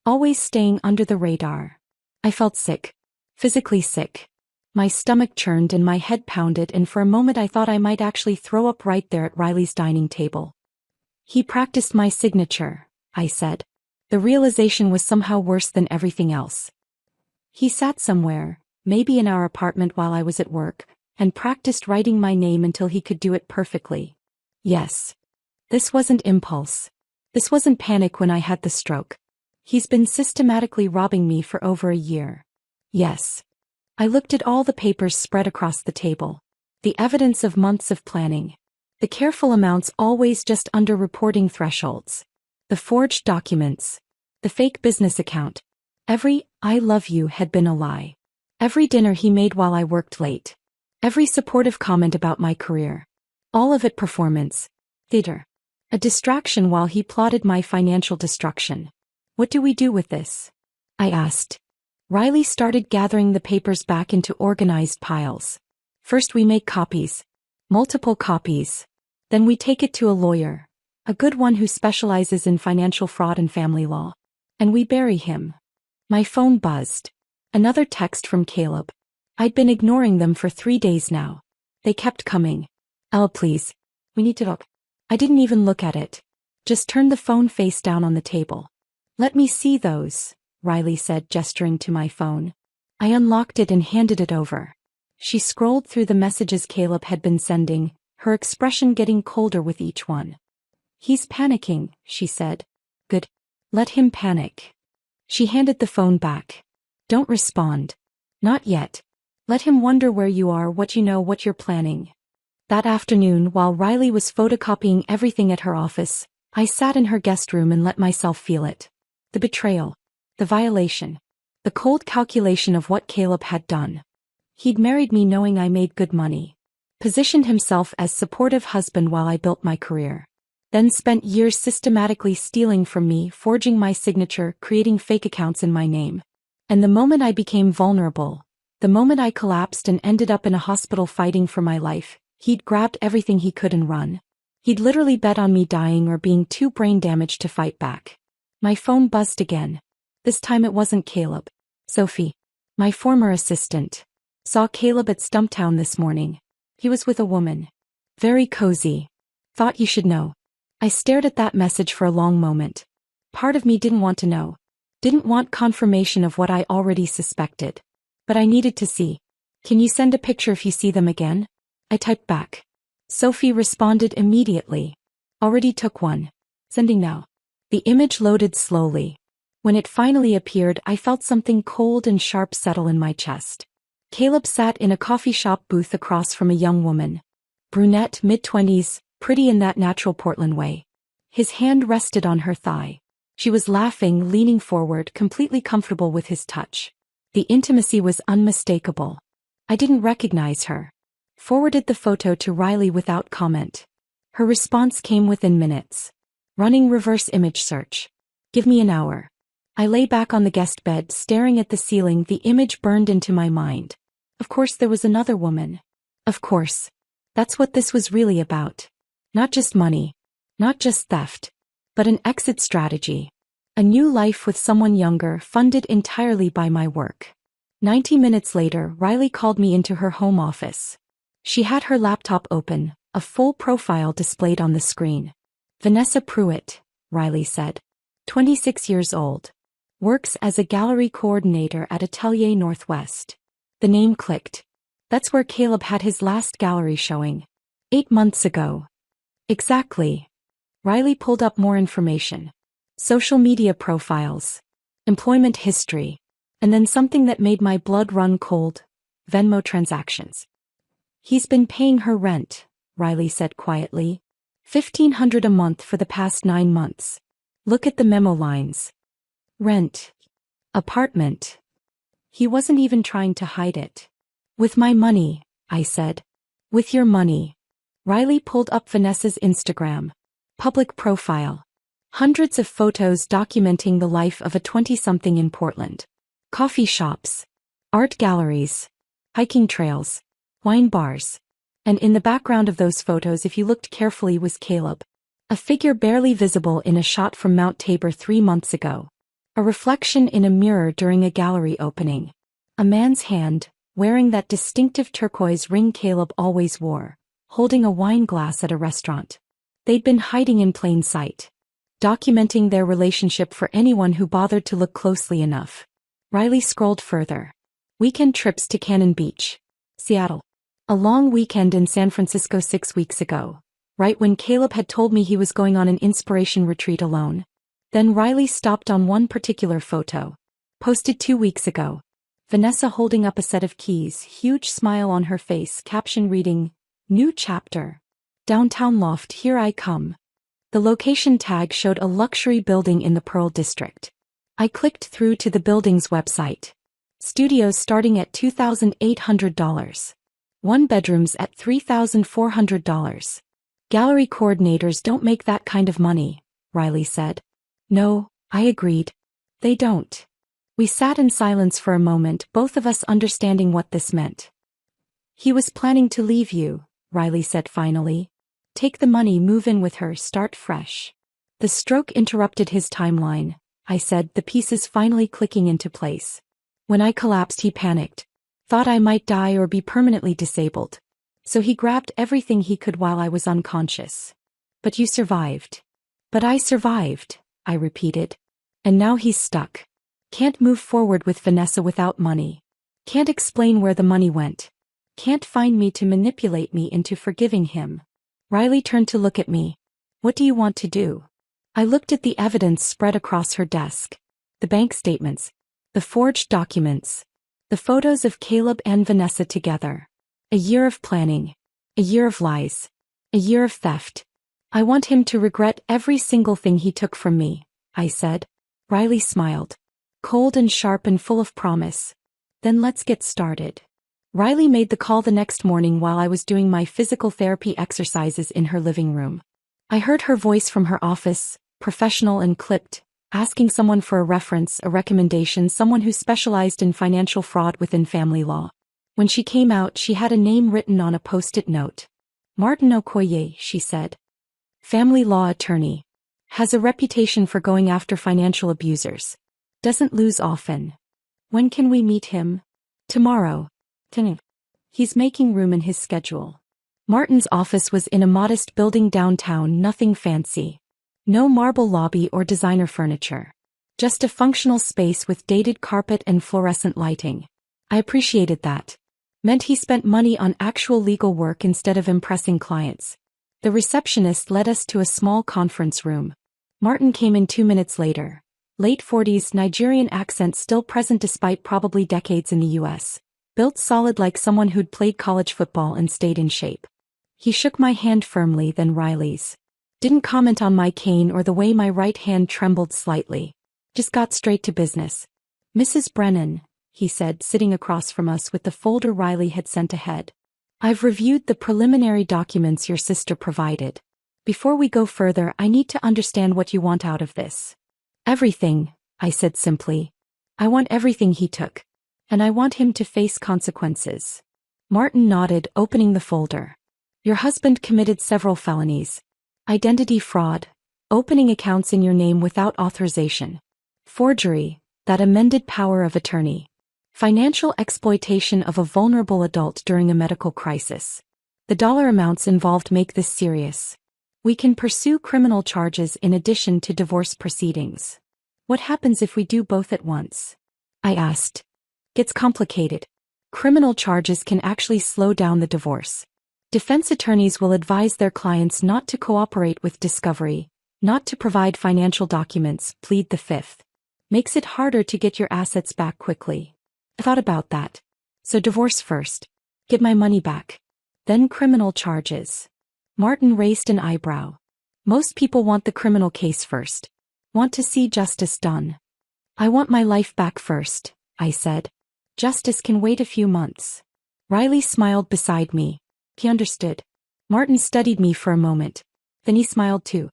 Always staying under the radar. I felt sick. Physically sick. My stomach churned and my head pounded, and for a moment I thought I might actually throw up right there at Riley's dining table. He practiced my signature, I said. The realization was somehow worse than everything else. He sat somewhere, maybe in our apartment while I was at work, and practiced writing my name until he could do it perfectly. Yes. This wasn't impulse. This wasn't panic when I had the stroke. He's been systematically robbing me for over a year. Yes. I looked at all the papers spread across the table. The evidence of months of planning. The careful amounts always just under reporting thresholds. The forged documents. The fake business account. Every "I love you" had been a lie. Every dinner he made while I worked late. Every supportive comment about my career. All of it performance. Theater. A distraction while he plotted my financial destruction. What do we do with this? I asked. Riley started gathering the papers back into organized piles. First we make copies. Multiple copies. Then we take it to a lawyer. A good one who specializes in financial fraud and family law. And we bury him. My phone buzzed. Another text from Caleb. I'd been ignoring them for 3 days now. They kept coming. Elle, please. We need to talk. I didn't even look at it. Just turned the phone face down on the table. Let me see those, Riley said, gesturing to my phone. I unlocked it and handed it over. She scrolled through the messages Caleb had been sending, her expression getting colder with each one. He's panicking, she said. Good. Let him panic. She handed the phone back. Don't respond. Not yet. Let him wonder where you are, what you know, what you're planning. That afternoon, while Riley was photocopying everything at her office, I sat in her guest room and let myself feel it. The betrayal. The violation. The cold calculation of what Caleb had done. He'd married me knowing I made good money. Positioned himself as supportive husband while I built my career. Then spent years systematically stealing from me, forging my signature, creating fake accounts in my name. And the moment I became vulnerable, the moment I collapsed and ended up in a hospital fighting for my life, he'd grabbed everything he could and run. He'd literally bet on me dying or being too brain damaged to fight back. My phone buzzed again. This time it wasn't Caleb. Sophie. My former assistant. Saw Caleb at Stumptown this morning. He was with a woman. Very cozy. Thought you should know. I stared at that message for a long moment. Part of me didn't want to know. Didn't want confirmation of what I already suspected. But I needed to see. Can you send a picture if you see them again? I typed back. Sophie responded immediately. Already took one. Sending now. The image loaded slowly. When it finally appeared, I felt something cold and sharp settle in my chest. Caleb sat in a coffee shop booth across from a young woman. Brunette, mid-20s, pretty in that natural Portland way. His hand rested on her thigh. She was laughing, leaning forward, completely comfortable with his touch. The intimacy was unmistakable. I didn't recognize her. Forwarded the photo to Riley without comment. Her response came within minutes. Running reverse image search. Give me an hour. I lay back on the guest bed, staring at the ceiling. The image burned into my mind. Of course there was another woman. Of course. That's what this was really about. Not just money. Not just theft. But an exit strategy. A new life with someone younger, funded entirely by my work. 90 minutes later, Riley called me into her home office. She had her laptop open, a full profile displayed on the screen. Vanessa Pruitt, Riley said. 26 years old. Works as a gallery coordinator at Atelier Northwest. The name clicked. That's where Caleb had his last gallery showing. 8 months ago. Exactly. Riley pulled up more information. Social media profiles. Employment history. And then something that made my blood run cold. Venmo transactions. He's been paying her rent, Riley said quietly. $1,500 a month for the past 9 months. Look at the memo lines. Rent. Apartment. He wasn't even trying to hide it. With my money, I said. With your money. Riley pulled up Vanessa's Instagram. Public profile. Hundreds of photos documenting the life of a 20-something in Portland. Coffee shops. Art galleries. Hiking trails. Wine bars. And in the background of those photos, if you looked carefully, was Caleb. A figure barely visible in a shot from Mount Tabor 3 months ago. A reflection in a mirror during a gallery opening. A man's hand, wearing that distinctive turquoise ring Caleb always wore, holding a wine glass at a restaurant. They'd been hiding in plain sight. Documenting their relationship for anyone who bothered to look closely enough. Riley scrolled further. Weekend trips to Cannon Beach. Seattle. A long weekend in San Francisco 6 weeks ago. Right when Caleb had told me he was going on an inspiration retreat alone. Then Riley stopped on one particular photo. Posted 2 weeks ago. Vanessa holding up a set of keys, huge smile on her face, caption reading, New chapter. Downtown loft, here I come. The location tag showed a luxury building in the Pearl District. I clicked through to the building's website. Studios starting at $2,800. 1 bedrooms at $3,400. Gallery coordinators don't make that kind of money, Riley said. No, I agreed. They don't. We sat in silence for a moment, both of us understanding what this meant. He was planning to leave you, Riley said finally. Take the money, move in with her, start fresh. The stroke interrupted his timeline, I said, the pieces finally clicking into place. When I collapsed, he panicked. Thought I might die or be permanently disabled. So he grabbed everything he could while I was unconscious. But you survived. But I survived, I repeated. And now he's stuck. Can't move forward with Vanessa without money. Can't explain where the money went. Can't find me to manipulate me into forgiving him. Riley turned to look at me. What do you want to do? I looked at the evidence spread across her desk. The bank statements. The forged documents. The photos of Caleb and Vanessa together. A year of planning. A year of lies. A year of theft. I want him to regret every single thing he took from me, I said. Riley smiled. Cold and sharp and full of promise. Then let's get started. Riley made the call the next morning while I was doing my physical therapy exercises in her living room. I heard her voice from her office, professional and clipped, asking someone for a reference, a recommendation, someone who specialized in financial fraud within family law. When she came out, she had a name written on a post-it note. Martin Okoye, she said. Family law attorney. Has a reputation for going after financial abusers. Doesn't lose often. When can we meet him? Tomorrow. He's making room in his schedule. Martin's office was in a modest building downtown, nothing fancy. No marble lobby or designer furniture. Just a functional space with dated carpet and fluorescent lighting. I appreciated that. Meant he spent money on actual legal work instead of impressing clients. The receptionist led us to a small conference room. Martin came in 2 minutes later. Late 40s, Nigerian accent still present despite probably decades in the US. Built solid like someone who'd played college football and stayed in shape. He shook my hand firmly, then Riley's. Didn't comment on my cane or the way my right hand trembled slightly. Just got straight to business. Mrs. Brennan, he said, sitting across from us with the folder Riley had sent ahead. I've reviewed the preliminary documents your sister provided. Before we go further, I need to understand what you want out of this. Everything, I said simply. I want everything he took. And I want him to face consequences. Martin nodded, opening the folder. Your husband committed several felonies. Identity fraud. Opening accounts in your name without authorization. Forgery. That amended power of attorney. Financial exploitation of a vulnerable adult during a medical crisis. The dollar amounts involved make this serious. We can pursue criminal charges in addition to divorce proceedings. What happens if we do both at once? I asked. Gets complicated. Criminal charges can actually slow down the divorce. Defense attorneys will advise their clients not to cooperate with discovery, not to provide financial documents, plead the fifth. Makes it harder to get your assets back quickly. I thought about that. So divorce first. Get my money back. Then criminal charges. Martin raised an eyebrow. Most people want the criminal case first. Want to see justice done. I want my life back first, I said. Justice can wait a few months. Riley smiled beside me. He understood. Martin studied me for a moment. Then he smiled too.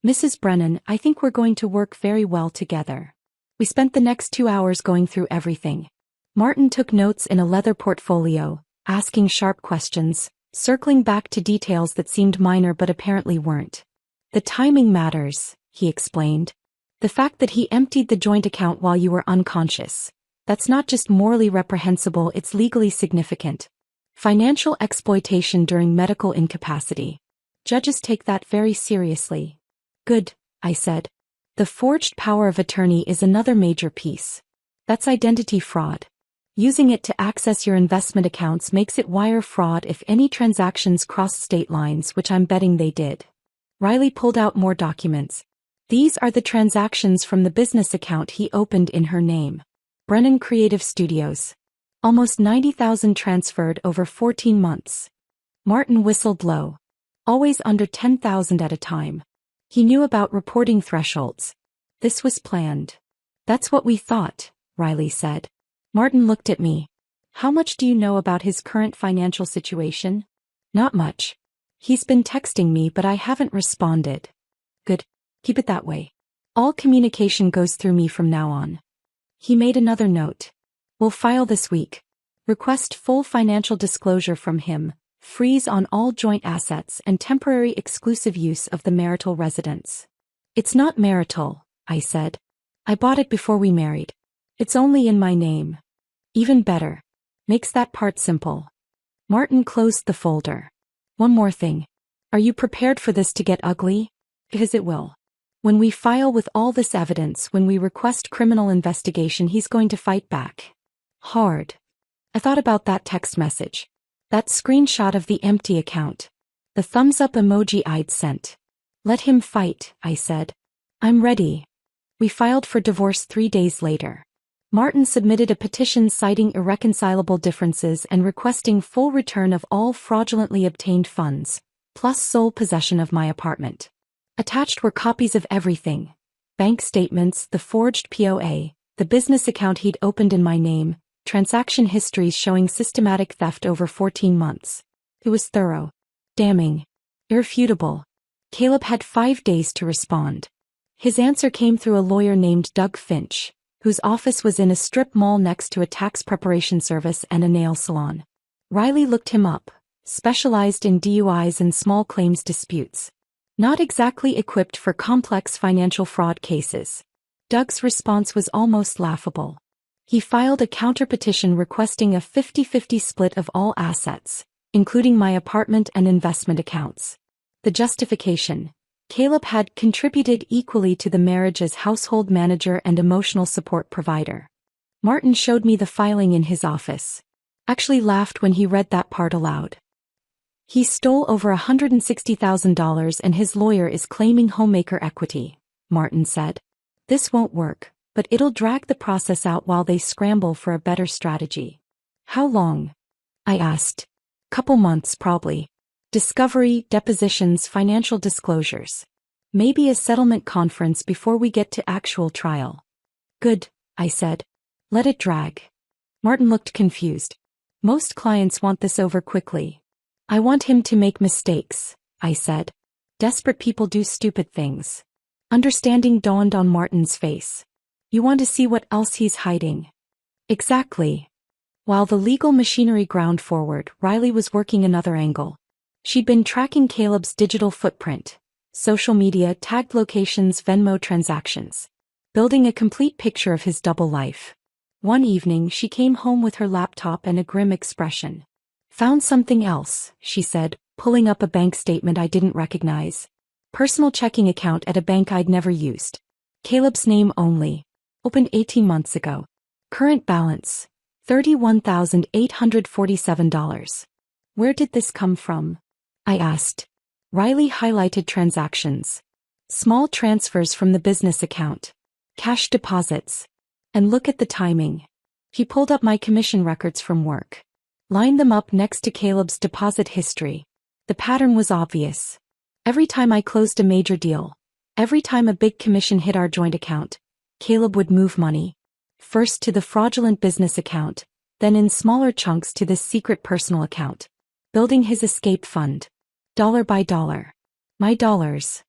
Mrs. Brennan, I think we're going to work very well together. We spent the next 2 hours going through everything. Martin took notes in a leather portfolio, asking sharp questions, circling back to details that seemed minor but apparently weren't. The timing matters, he explained. The fact that he emptied the joint account while you were unconscious. That's not just morally reprehensible, it's legally significant. Financial exploitation during medical incapacity. Judges take that very seriously. Good, I said. The forged power of attorney is another major piece. That's identity fraud. Using it to access your investment accounts makes it wire fraud if any transactions cross state lines, which I'm betting they did. Riley pulled out more documents. These are the transactions from the business account he opened in her name. Brennan Creative Studios. Almost 90,000 transferred over 14 months. Martin whistled low. Always under 10,000 at a time. He knew about reporting thresholds. This was planned. That's what we thought, Riley said. Martin looked at me. How much do you know about his current financial situation? Not much. He's been texting me, but I haven't responded. Good. Keep it that way. All communication goes through me from now on. He made another note. We'll file this week. Request full financial disclosure from him, freeze on all joint assets and temporary exclusive use of the marital residence. It's not marital, I said. I bought it before we married. It's only in my name. Even better. Makes that part simple. Martin closed the folder. One more thing. Are you prepared for this to get ugly? Because it will. When we file with all this evidence, when we request criminal investigation, he's going to fight back. Hard. I thought about that text message. That screenshot of the empty account. The thumbs up emoji I'd sent. Let him fight, I said. I'm ready. We filed for divorce 3 days later. Martin submitted a petition citing irreconcilable differences and requesting full return of all fraudulently obtained funds, plus sole possession of my apartment. Attached were copies of everything. Bank statements, the forged POA, the business account he'd opened in my name, transaction histories showing systematic theft over 14 months. It was thorough. Damning. Irrefutable. Caleb had 5 days to respond. His answer came through a lawyer named Doug Finch, whose office was in a strip mall next to a tax preparation service and a nail salon. Riley looked him up, specialized in DUIs and small claims disputes. Not exactly equipped for complex financial fraud cases. Doug's response was almost laughable. He filed a counterpetition requesting a 50-50 split of all assets, including my apartment and investment accounts. The justification: Caleb had contributed equally to the marriage as household manager and emotional support provider. Martin showed me the filing in his office. Actually laughed when he read that part aloud. He stole over $160,000 and his lawyer is claiming homemaker equity, Martin said. This won't work, but it'll drag the process out while they scramble for a better strategy. How long? I asked. Couple months probably. Discovery, depositions, financial disclosures. Maybe a settlement conference before we get to actual trial. Good, I said. Let it drag. Martin looked confused. Most clients want this over quickly. I want him to make mistakes, I said. Desperate people do stupid things. Understanding dawned on Martin's face. You want to see what else he's hiding. Exactly. While the legal machinery ground forward, Riley was working another angle. She'd been tracking Caleb's digital footprint, social media, tagged locations, Venmo transactions, building a complete picture of his double life. One evening she came home with her laptop and a grim expression. Found something else, she said, pulling up a bank statement I didn't recognize. Personal checking account at a bank I'd never used. Caleb's name only. Opened 18 months ago. Current balance: $31,847. Where did this come from? I asked. Riley highlighted transactions. Small transfers from the business account. Cash deposits. And look at the timing. He pulled up my commission records from work. Lined them up next to Caleb's deposit history. The pattern was obvious. Every time I closed a major deal, every time a big commission hit our joint account, Caleb would move money. First to the fraudulent business account, then in smaller chunks to this secret personal account. Building his escape fund. Dollar by dollar. My dollars.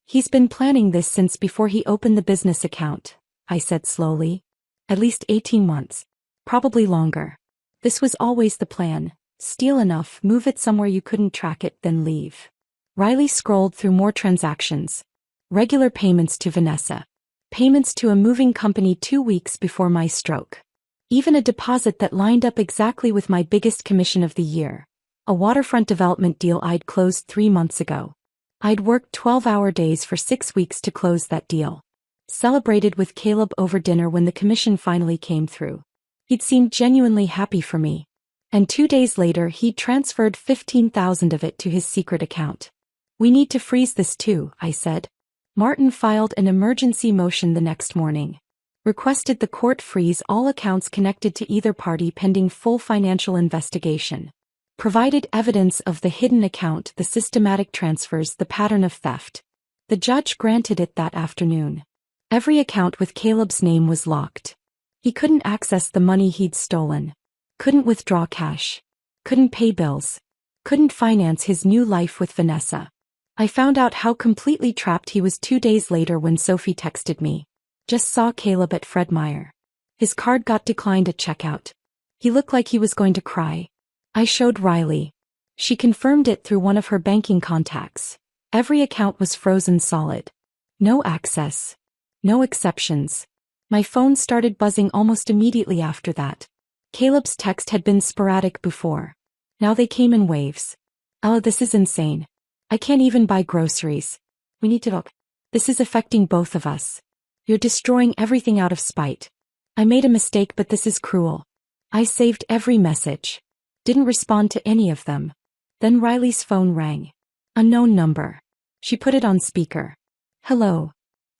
He's been planning this since before he opened the business account, I said slowly. At least 18 months. Probably longer. This was always the plan. Steal enough, move it somewhere you couldn't track it, then leave. Riley scrolled through more transactions. Regular payments to Vanessa. Payments to a moving company 2 weeks before my stroke. Even a deposit that lined up exactly with my biggest commission of the year. A waterfront development deal I'd closed 3 months ago. I'd worked 12-hour days for 6 weeks to close that deal. Celebrated with Caleb over dinner when the commission finally came through. He'd seemed genuinely happy for me. And 2 days later he'd transferred $15,000 of it to his secret account. We need to freeze this too, I said. Martin filed an emergency motion the next morning. Requested the court freeze all accounts connected to either party pending full financial investigation. Provided evidence of the hidden account, the systematic transfers, the pattern of theft. The judge granted it that afternoon. Every account with Caleb's name was locked. He couldn't access the money he'd stolen. Couldn't withdraw cash. Couldn't pay bills. Couldn't finance his new life with Vanessa. I found out how completely trapped he was 2 days later when Sophie texted me. Just saw Caleb at Fred Meyer. His card got declined at checkout. He looked like he was going to cry. I showed Riley. She confirmed it through one of her banking contacts. Every account was frozen solid. No access. No exceptions. My phone started buzzing almost immediately after that. Caleb's text had been sporadic before. Now they came in waves. Oh, this is insane. I can't even buy groceries. We need to look. This is affecting both of us. You're destroying everything out of spite. I made a mistake, but this is cruel. I saved every message. Didn't respond to any of them. Then Riley's phone rang. Unknown number. She put it on speaker. Hello.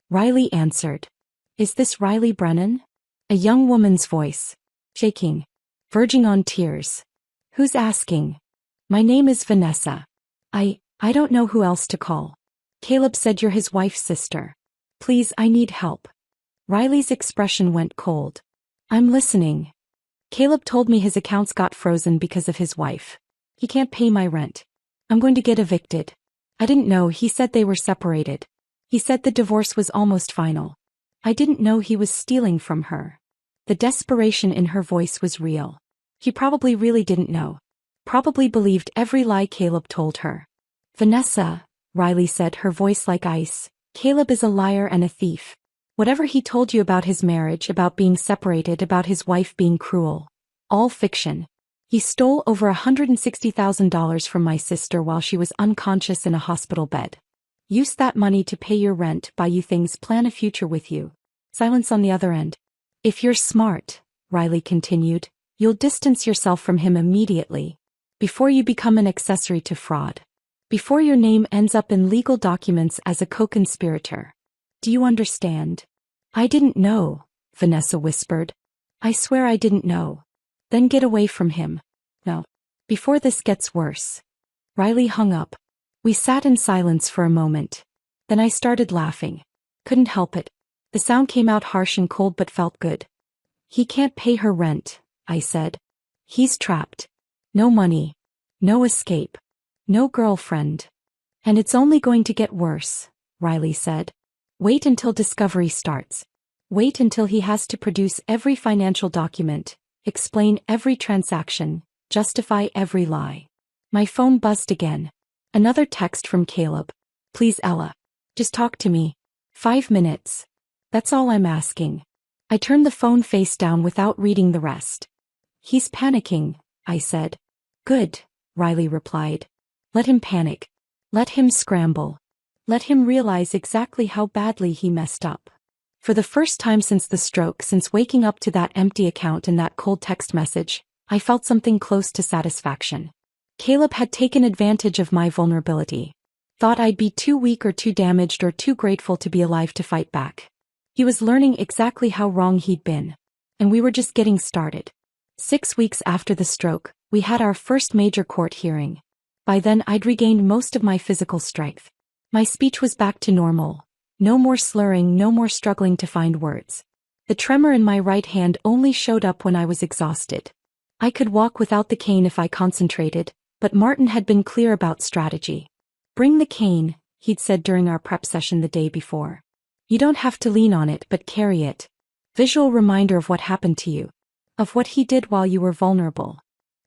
Riley answered. Is this Riley Brennan? A young woman's voice. Shaking. Verging on tears. Who's asking? My name is Vanessa. I don't know who else to call. Caleb said you're his wife's sister. Please, I need help. Riley's expression went cold. I'm listening. Caleb told me his accounts got frozen because of his wife. He can't pay my rent. I'm going to get evicted. I didn't know he said they were separated. He said the divorce was almost final. I didn't know he was stealing from her. The desperation in her voice was real. He probably really didn't know. Probably believed every lie Caleb told her. Vanessa, Riley said, her voice like ice. Caleb is a liar and a thief. Whatever he told you about his marriage, about being separated, about his wife being cruel. All fiction. He stole over $160,000 from my sister while she was unconscious in a hospital bed. Used that money to pay your rent, buy you things, plan a future with you. Silence on the other end. If you're smart, Riley continued, you'll distance yourself from him immediately. Before you become an accessory to fraud. Before your name ends up in legal documents as a co-conspirator. Do you understand? I didn't know, Vanessa whispered. I swear I didn't know. Then get away from him. No. Before this gets worse. Riley hung up. We sat in silence for a moment. Then I started laughing. Couldn't help it. The sound came out harsh and cold but felt good. He can't pay her rent, I said. He's trapped. No money. No escape. No girlfriend. And it's only going to get worse, Riley said. Wait until discovery starts. Wait until he has to produce every financial document, explain every transaction, justify every lie. My phone buzzed again. Another text from Caleb. Please, Ella. Just talk to me. 5 minutes. That's all I'm asking. I turned the phone face down without reading the rest. He's panicking, I said. Good, Riley replied. Let him panic. Let him scramble. Let him realize exactly how badly he messed up. For the first time since the stroke, since waking up to that empty account and that cold text message, I felt something close to satisfaction. Caleb had taken advantage of my vulnerability. Thought I'd be too weak or too damaged or too grateful to be alive to fight back. He was learning exactly how wrong he'd been. And we were just getting started. 6 weeks after the stroke, we had our first major court hearing. By then I'd regained most of my physical strength. My speech was back to normal. No more slurring, no more struggling to find words. The tremor in my right hand only showed up when I was exhausted. I could walk without the cane if I concentrated, but Martin had been clear about strategy. Bring the cane, he'd said during our prep session the day before. You don't have to lean on it but carry it. Visual reminder of what happened to you. Of what he did while you were vulnerable.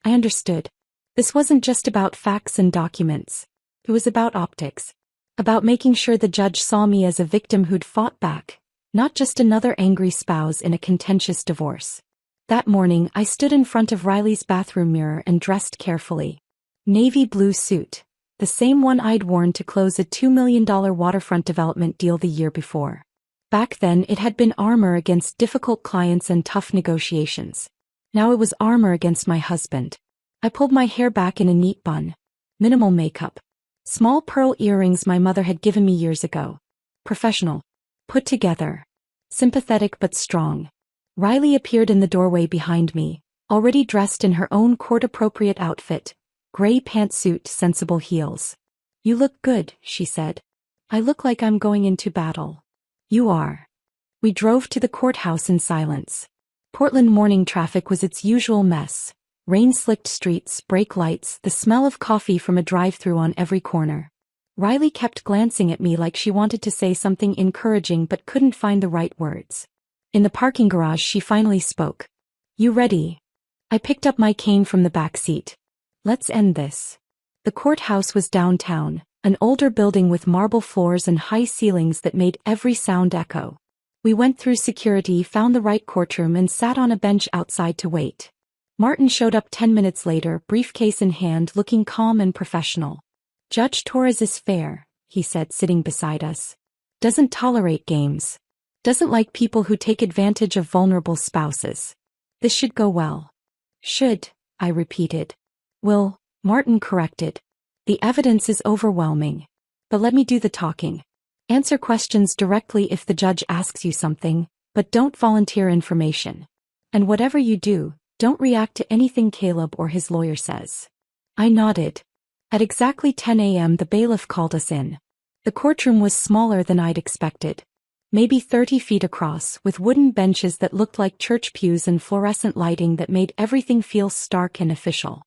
I understood. This wasn't just about facts and documents. It was about optics. About making sure the judge saw me as a victim who'd fought back, not just another angry spouse in a contentious divorce. That morning I stood in front of Riley's bathroom mirror and dressed carefully. Navy blue suit. The same one I'd worn to close a $2 million waterfront development deal the year before. Back then it had been armor against difficult clients and tough negotiations. Now it was armor against my husband. I pulled my hair back in a neat bun. Minimal makeup. Small pearl earrings my mother had given me years ago. Professional. Put together. Sympathetic but strong. Riley appeared in the doorway behind me, already dressed in her own court-appropriate outfit. Gray pantsuit, sensible heels. You look good, she said. I look like I'm going into battle. You are. We drove to the courthouse in silence. Portland morning traffic was its usual mess. Rain-slicked streets, brake lights, the smell of coffee from a drive-thru on every corner. Riley kept glancing at me like she wanted to say something encouraging but couldn't find the right words. In the parking garage she finally spoke. You ready? I picked up my cane from the back seat. Let's end this. The courthouse was downtown, an older building with marble floors and high ceilings that made every sound echo. We went through security, found the right courtroom and sat on a bench outside to wait. Martin showed up 10 minutes later, briefcase in hand, looking calm and professional. Judge Torres is fair, he said, sitting beside us. Doesn't tolerate games. Doesn't like people who take advantage of vulnerable spouses. This should go well. Should, I repeated. Will, Martin corrected. The evidence is overwhelming. But let me do the talking. Answer questions directly if the judge asks you something, but don't volunteer information. And whatever you do, don't react to anything Caleb or his lawyer says. I nodded. At exactly 10 a.m. the bailiff called us in. The courtroom was smaller than I'd expected. Maybe 30 feet across, with wooden benches that looked like church pews and fluorescent lighting that made everything feel stark and official.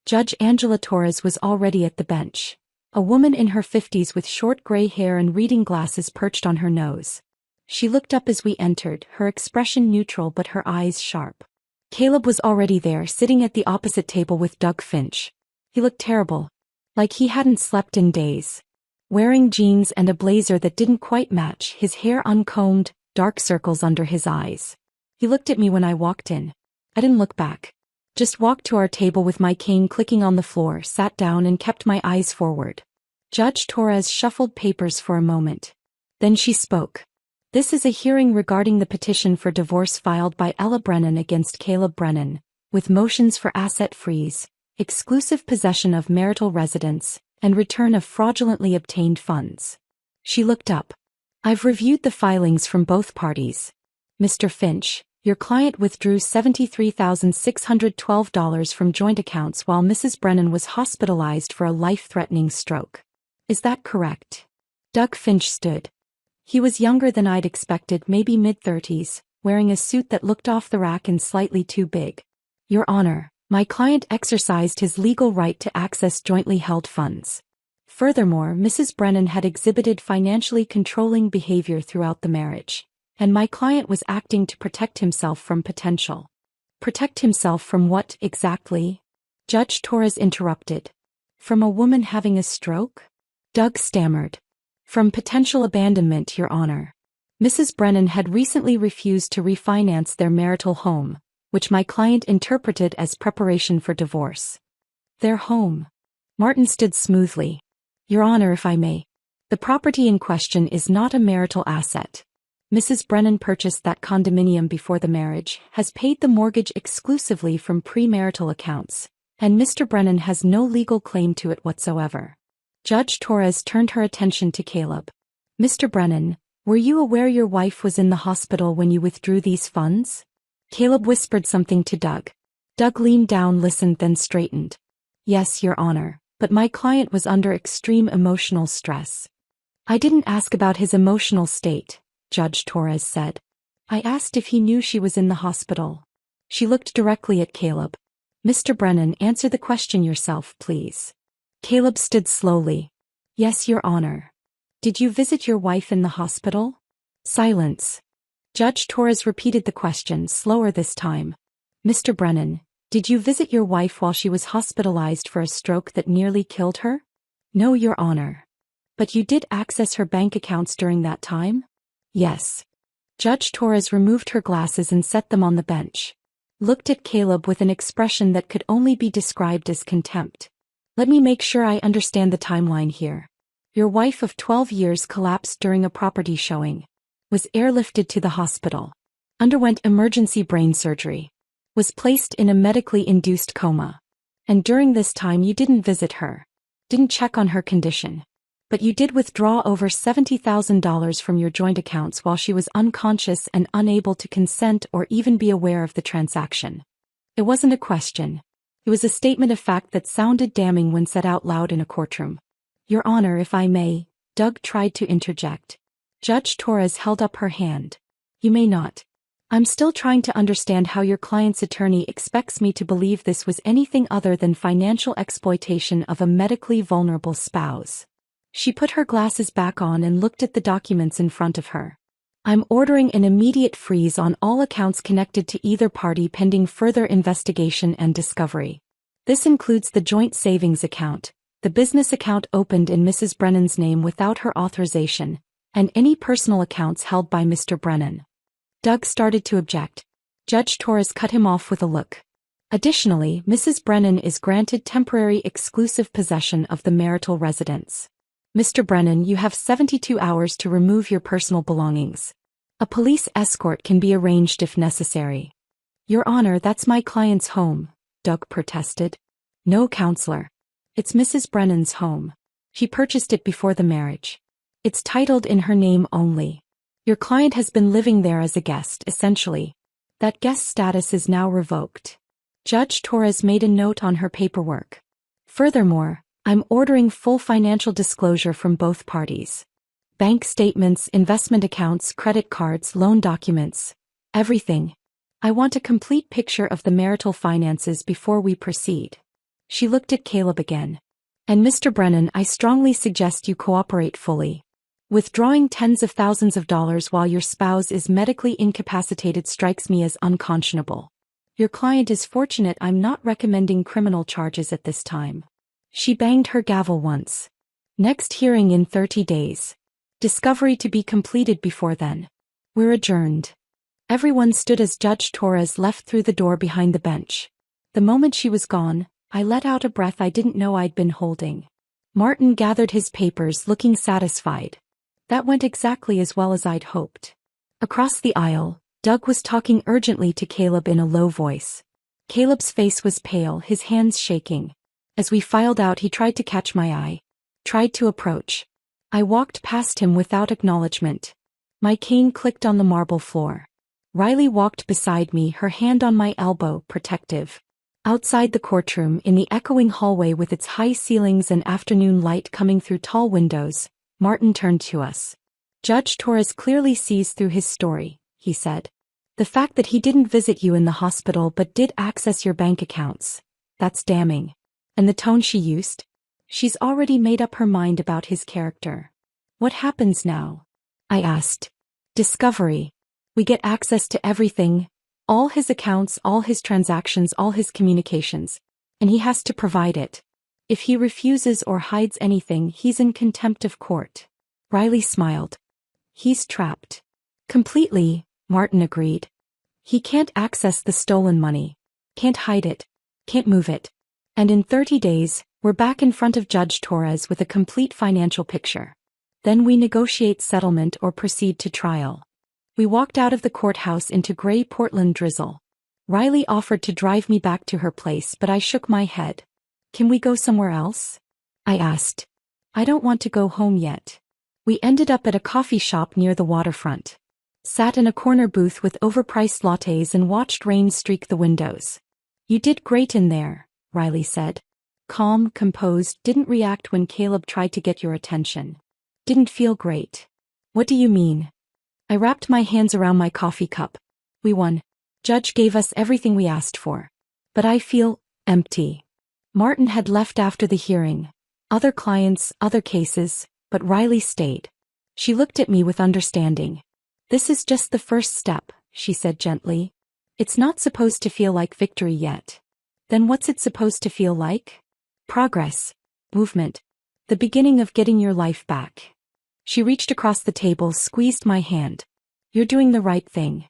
Judge Angela Torres was already at the bench. A woman in her 50s with short gray hair and reading glasses perched on her nose. She looked up as we entered, her expression neutral but her eyes sharp. Caleb was already there, sitting at the opposite table with Doug Finch. He looked terrible. Like he hadn't slept in days. Wearing jeans and a blazer that didn't quite match, his hair uncombed, dark circles under his eyes. He looked at me when I walked in. I didn't look back. Just walked to our table with my cane clicking on the floor, sat down and kept my eyes forward. Judge Torres shuffled papers for a moment. Then she spoke. This is a hearing regarding the petition for divorce filed by Ella Brennan against Caleb Brennan, with motions for asset freeze, exclusive possession of marital residence, and return of fraudulently obtained funds. She looked up. I've reviewed the filings from both parties. Mr. Finch, your client withdrew $73,612 from joint accounts while Mrs. Brennan was hospitalized for a life-threatening stroke. Is that correct? Doug Finch stood. He was younger than I'd expected, maybe mid-30s, wearing a suit that looked off the rack and slightly too big. Your Honor, my client exercised his legal right to access jointly held funds. Furthermore, Mrs. Brennan had exhibited financially controlling behavior throughout the marriage, and my client was acting to protect himself from potential. Protect himself from what, exactly? Judge Torres interrupted. From a woman having a stroke? Doug stammered. From potential abandonment, Your Honor. Mrs. Brennan had recently refused to refinance their marital home, which my client interpreted as preparation for divorce. Their home. Martin stood smoothly. Your Honor, if I may. The property in question is not a marital asset. Mrs. Brennan purchased that condominium before the marriage, has paid the mortgage exclusively from premarital accounts, and Mr. Brennan has no legal claim to it whatsoever. Judge Torres turned her attention to Caleb. Mr. Brennan, were you aware your wife was in the hospital when you withdrew these funds? Caleb whispered something to Doug. Doug leaned down, listened, then straightened. Yes, Your Honor, but my client was under extreme emotional stress. I didn't ask about his emotional state, Judge Torres said. I asked if he knew she was in the hospital. She looked directly at Caleb. Mr. Brennan, answer the question yourself, please. Caleb stood slowly. Yes, Your Honor. Did you visit your wife in the hospital? Silence. Judge Torres repeated the question, slower this time. Mr. Brennan, did you visit your wife while she was hospitalized for a stroke that nearly killed her? No, Your Honor. But you did access her bank accounts during that time? Yes. Judge Torres removed her glasses and set them on the bench. Looked at Caleb with an expression that could only be described as contempt. Let me make sure I understand the timeline here. Your wife of 12 years collapsed during a property showing. Was airlifted to the hospital. Underwent emergency brain surgery. Was placed in a medically induced coma. And during this time you didn't visit her. Didn't check on her condition. But you did withdraw over $70,000 from your joint accounts while she was unconscious and unable to consent or even be aware of the transaction. It wasn't a question. It was a statement of fact that sounded damning when said out loud in a courtroom. Your Honor, if I may, Doug tried to interject. Judge Torres held up her hand. You may not. I'm still trying to understand how your client's attorney expects me to believe this was anything other than financial exploitation of a medically vulnerable spouse. She put her glasses back on and looked at the documents in front of her. I'm ordering an immediate freeze on all accounts connected to either party pending further investigation and discovery. This includes the joint savings account, the business account opened in Mrs. Brennan's name without her authorization, and any personal accounts held by Mr. Brennan. Doug started to object. Judge Torres cut him off with a look. Additionally, Mrs. Brennan is granted temporary exclusive possession of the marital residence. Mr. Brennan, you have 72 hours to remove your personal belongings. A police escort can be arranged if necessary. Your Honor, that's my client's home, Doug protested. No, counselor. It's Mrs. Brennan's home. She purchased it before the marriage. It's titled in her name only. Your client has been living there as a guest, essentially. That guest status is now revoked. Judge Torres made a note on her paperwork. Furthermore, I'm ordering full financial disclosure from both parties. Bank statements, investment accounts, credit cards, loan documents. Everything. I want a complete picture of the marital finances before we proceed. She looked at Caleb again. And Mr. Brennan, I strongly suggest you cooperate fully. Withdrawing tens of thousands of dollars while your spouse is medically incapacitated strikes me as unconscionable. Your client is fortunate I'm not recommending criminal charges at this time. She banged her gavel once. Next hearing in 30 days. Discovery to be completed before then. We're adjourned. Everyone stood as Judge Torres left through the door behind the bench. The moment she was gone, I let out a breath I didn't know I'd been holding. Martin gathered his papers, looking satisfied. That went exactly as well as I'd hoped. Across the aisle, Doug was talking urgently to Caleb in a low voice. Caleb's face was pale, his hands shaking. As we filed out, he tried to catch my eye. Tried to approach. I walked past him without acknowledgement. My cane clicked on the marble floor. Riley walked beside me, her hand on my elbow, protective. Outside the courtroom, in the echoing hallway with its high ceilings and afternoon light coming through tall windows, Martin turned to us. Judge Torres clearly sees through his story, he said. The fact that he didn't visit you in the hospital but did access your bank accounts, that's damning. And the tone she used? She's already made up her mind about his character. What happens now? I asked. Discovery. We get access to everything, all his accounts, all his transactions, all his communications. And he has to provide it. If he refuses or hides anything, he's in contempt of court. Riley smiled. He's trapped. Completely, Martin agreed. He can't access the stolen money. Can't hide it. Can't move it. And in 30 days, we're back in front of Judge Torres with a complete financial picture. Then we negotiate settlement or proceed to trial. We walked out of the courthouse into gray Portland drizzle. Riley offered to drive me back to her place, but I shook my head. Can we go somewhere else? I asked. I don't want to go home yet. We ended up at a coffee shop near the waterfront. Sat in a corner booth with overpriced lattes and watched rain streak the windows. You did great in there, Riley said. Calm, composed, didn't react when Caleb tried to get your attention. Didn't feel great. What do you mean? I wrapped my hands around my coffee cup. We won. Judge gave us everything we asked for. But I feel empty. Martin had left after the hearing. Other clients, other cases, but Riley stayed. She looked at me with understanding. This is just the first step, she said gently. It's not supposed to feel like victory yet. Then what's it supposed to feel like? Progress. Movement. The beginning of getting your life back. She reached across the table, squeezed my hand. You're doing the right thing.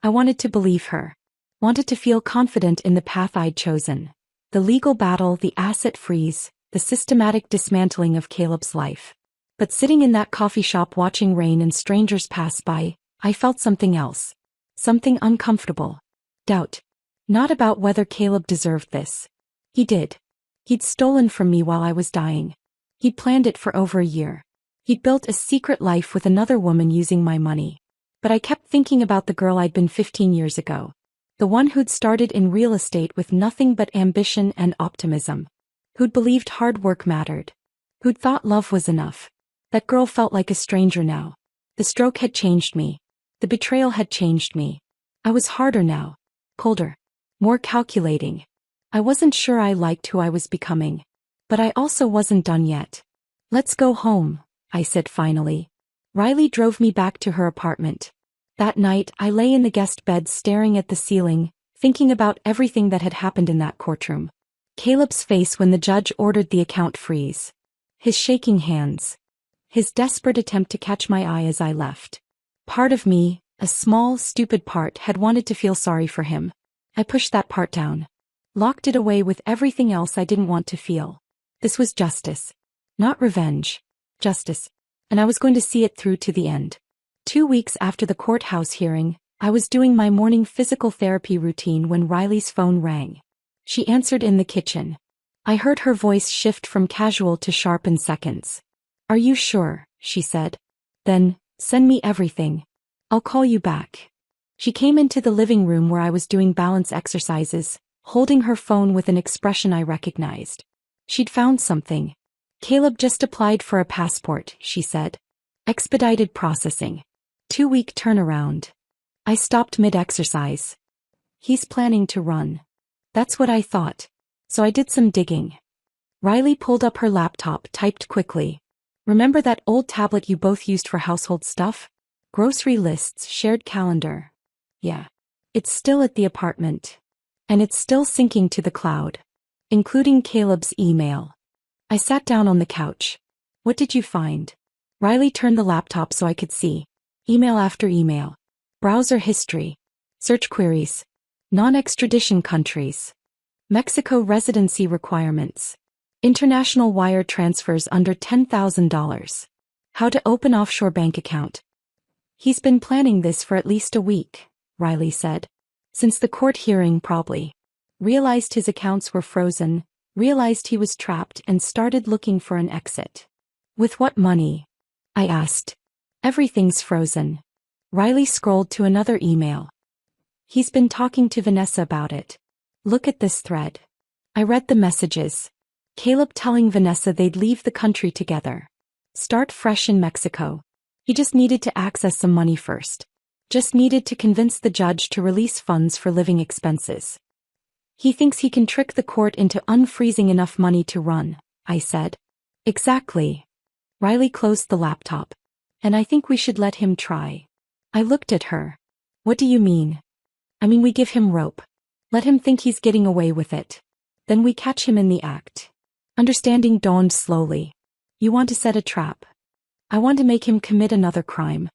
I wanted to believe her. Wanted to feel confident in the path I'd chosen. The legal battle, the asset freeze, the systematic dismantling of Caleb's life. But sitting in that coffee shop watching rain and strangers pass by, I felt something else. Something uncomfortable. Doubt. Not about whether Caleb deserved this. He did. He'd stolen from me while I was dying. He'd planned it for over a year. He'd built a secret life with another woman using my money. But I kept thinking about the girl I'd been 15 years ago. The one who'd started in real estate with nothing but ambition and optimism. Who'd believed hard work mattered. Who'd thought love was enough. That girl felt like a stranger now. The stroke had changed me. The betrayal had changed me. I was harder now. Colder. More calculating. I wasn't sure I liked who I was becoming. But I also wasn't done yet. Let's go home, I said finally. Riley drove me back to her apartment. That night, I lay in the guest bed staring at the ceiling, thinking about everything that had happened in that courtroom. Caleb's face when the judge ordered the account freeze. His shaking hands. His desperate attempt to catch my eye as I left. Part of me, a small, stupid part, had wanted to feel sorry for him. I pushed that part down. Locked it away with everything else I didn't want to feel. This was justice. Not revenge. Justice. And I was going to see it through to the end. 2 weeks after the courthouse hearing, I was doing my morning physical therapy routine when Riley's phone rang. She answered in the kitchen. I heard her voice shift from casual to sharp in seconds. Are you sure? She said. Then, send me everything. I'll call you back. She came into the living room where I was doing balance exercises, holding her phone with an expression I recognized. She'd found something. Caleb just applied for a passport, she said. Expedited processing. 2-week turnaround. I stopped mid-exercise. He's planning to run. That's what I thought. So I did some digging. Riley pulled up her laptop, typed quickly. Remember that old tablet you both used for household stuff? Grocery lists, shared calendar. Yeah. It's still at the apartment. And it's still syncing to the cloud. Including Caleb's email. I sat down on the couch. What did you find? Riley turned the laptop so I could see. Email after email. Browser history. Search queries. Non-extradition countries. Mexico residency requirements. International wire transfers under $10,000. How to open offshore bank account. He's been planning this for at least a week, Riley said. Since the court hearing probably. Realized his accounts were frozen, realized he was trapped and started looking for an exit. With what money? I asked. Everything's frozen. Riley scrolled to another email. He's been talking to Vanessa about it. Look at this thread. I read the messages. Caleb telling Vanessa they'd leave the country together. Start fresh in Mexico. He just needed to access some money first. Just needed to convince the judge to release funds for living expenses. He thinks he can trick the court into unfreezing enough money to run, I said. Exactly. Riley closed the laptop. And I think we should let him try. I looked at her. What do you mean? I mean we give him rope. Let him think he's getting away with it. Then we catch him in the act. Understanding dawned slowly. You want to set a trap. I want to make him commit another crime.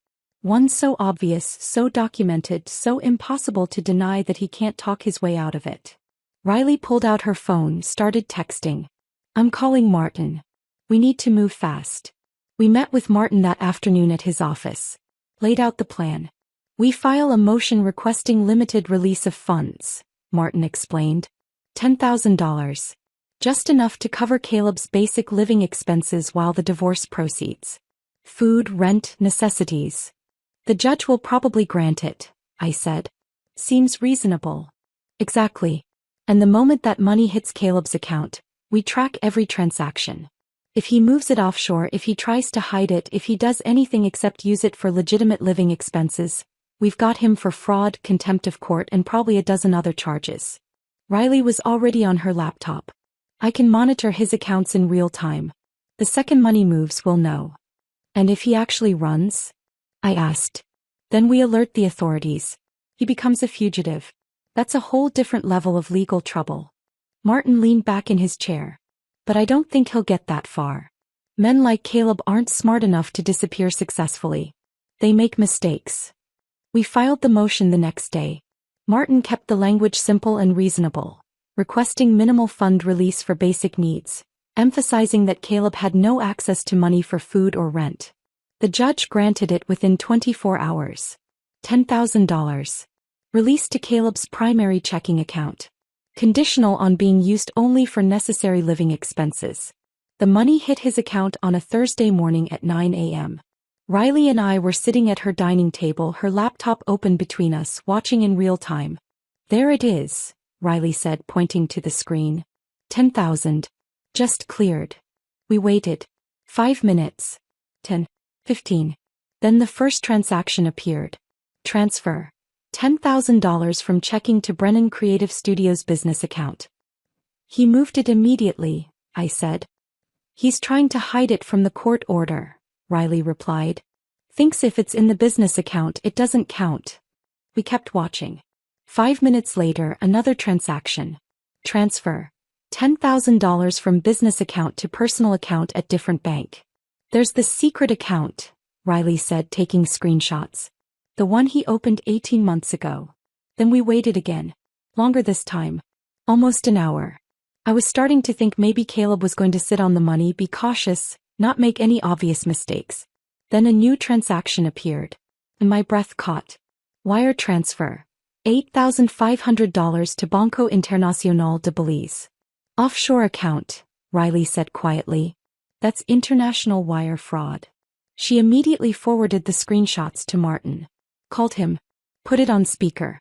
One so obvious, so documented, so impossible to deny that he can't talk his way out of it. Riley pulled out her phone, started texting. I'm calling Martin. We need to move fast. We met with Martin that afternoon at his office. Laid out the plan. We file a motion requesting limited release of funds, Martin explained. $10,000. Just enough to cover Caleb's basic living expenses while the divorce proceeds. Food, rent, necessities. The judge will probably grant it, I said. Seems reasonable. Exactly. And the moment that money hits Caleb's account, we track every transaction. If he moves it offshore, if he tries to hide it, if he does anything except use it for legitimate living expenses, we've got him for fraud, contempt of court, and probably a dozen other charges. Riley was already on her laptop. I can monitor his accounts in real time. The second money moves, we'll know. And if he actually runs? I asked. Then we alert the authorities. He becomes a fugitive. That's a whole different level of legal trouble. Martin leaned back in his chair. But I don't think he'll get that far. Men like Caleb aren't smart enough to disappear successfully. They make mistakes. We filed the motion the next day. Martin kept the language simple and reasonable, requesting minimal fund release for basic needs, emphasizing that Caleb had no access to money for food or rent. The judge granted it within 24 hours. $10,000. Released to Caleb's primary checking account. Conditional on being used only for necessary living expenses. The money hit his account on a Thursday morning at 9 a.m. Riley and I were sitting at her dining table, her laptop open between us, watching in real time. There it is, Riley said, pointing to the screen. 10,000. Just cleared. We waited. 5 minutes. 10. 15. Then the first transaction appeared. Transfer. $10,000 from checking to Brennan Creative Studios' business account. He moved it immediately, I said. He's trying to hide it from the court order, Riley replied. Thinks if it's in the business account it doesn't count. We kept watching. 5 minutes later, another transaction. Transfer. $10,000 from business account to personal account at different bank. There's the secret account, Riley said, taking screenshots. The one he opened 18 months ago. Then we waited again. Longer this time. Almost an hour. I was starting to think maybe Caleb was going to sit on the money, be cautious, not make any obvious mistakes. Then a new transaction appeared. And my breath caught. Wire transfer. $8,500 to Banco Internacional de Belize. Offshore account, Riley said quietly. That's international wire fraud. She immediately forwarded the screenshots to Martin. Called him. Put it on speaker.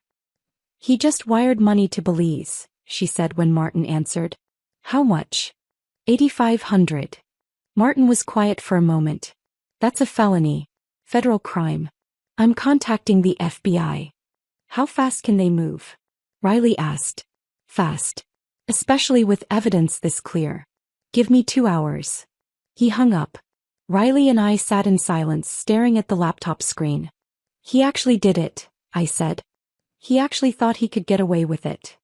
He just wired money to Belize, she said when Martin answered. How much? $8,500. Martin was quiet for a moment. That's a felony. Federal crime. I'm contacting the FBI. How fast can they move? Riley asked. Fast. Especially with evidence this clear. Give me 2 hours. He hung up. Riley and I sat in silence, staring at the laptop screen. He actually did it, I said. He actually thought he could get away with it.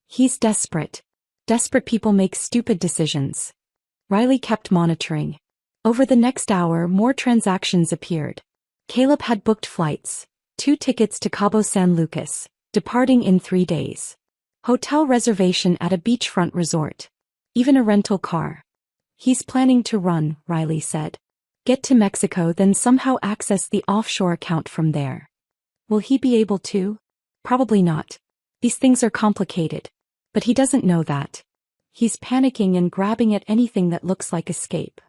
He's desperate. Desperate people make stupid decisions. Riley kept monitoring. Over the next hour, more transactions appeared. Caleb had booked flights. 2 tickets to Cabo San Lucas, departing in 3 days. Hotel reservation at a beachfront resort. Even a rental car. He's planning to run, Riley said. Get to Mexico, then somehow access the offshore account from there. Will he be able to? Probably not. These things are complicated. But he doesn't know that. He's panicking and grabbing at anything that looks like escape.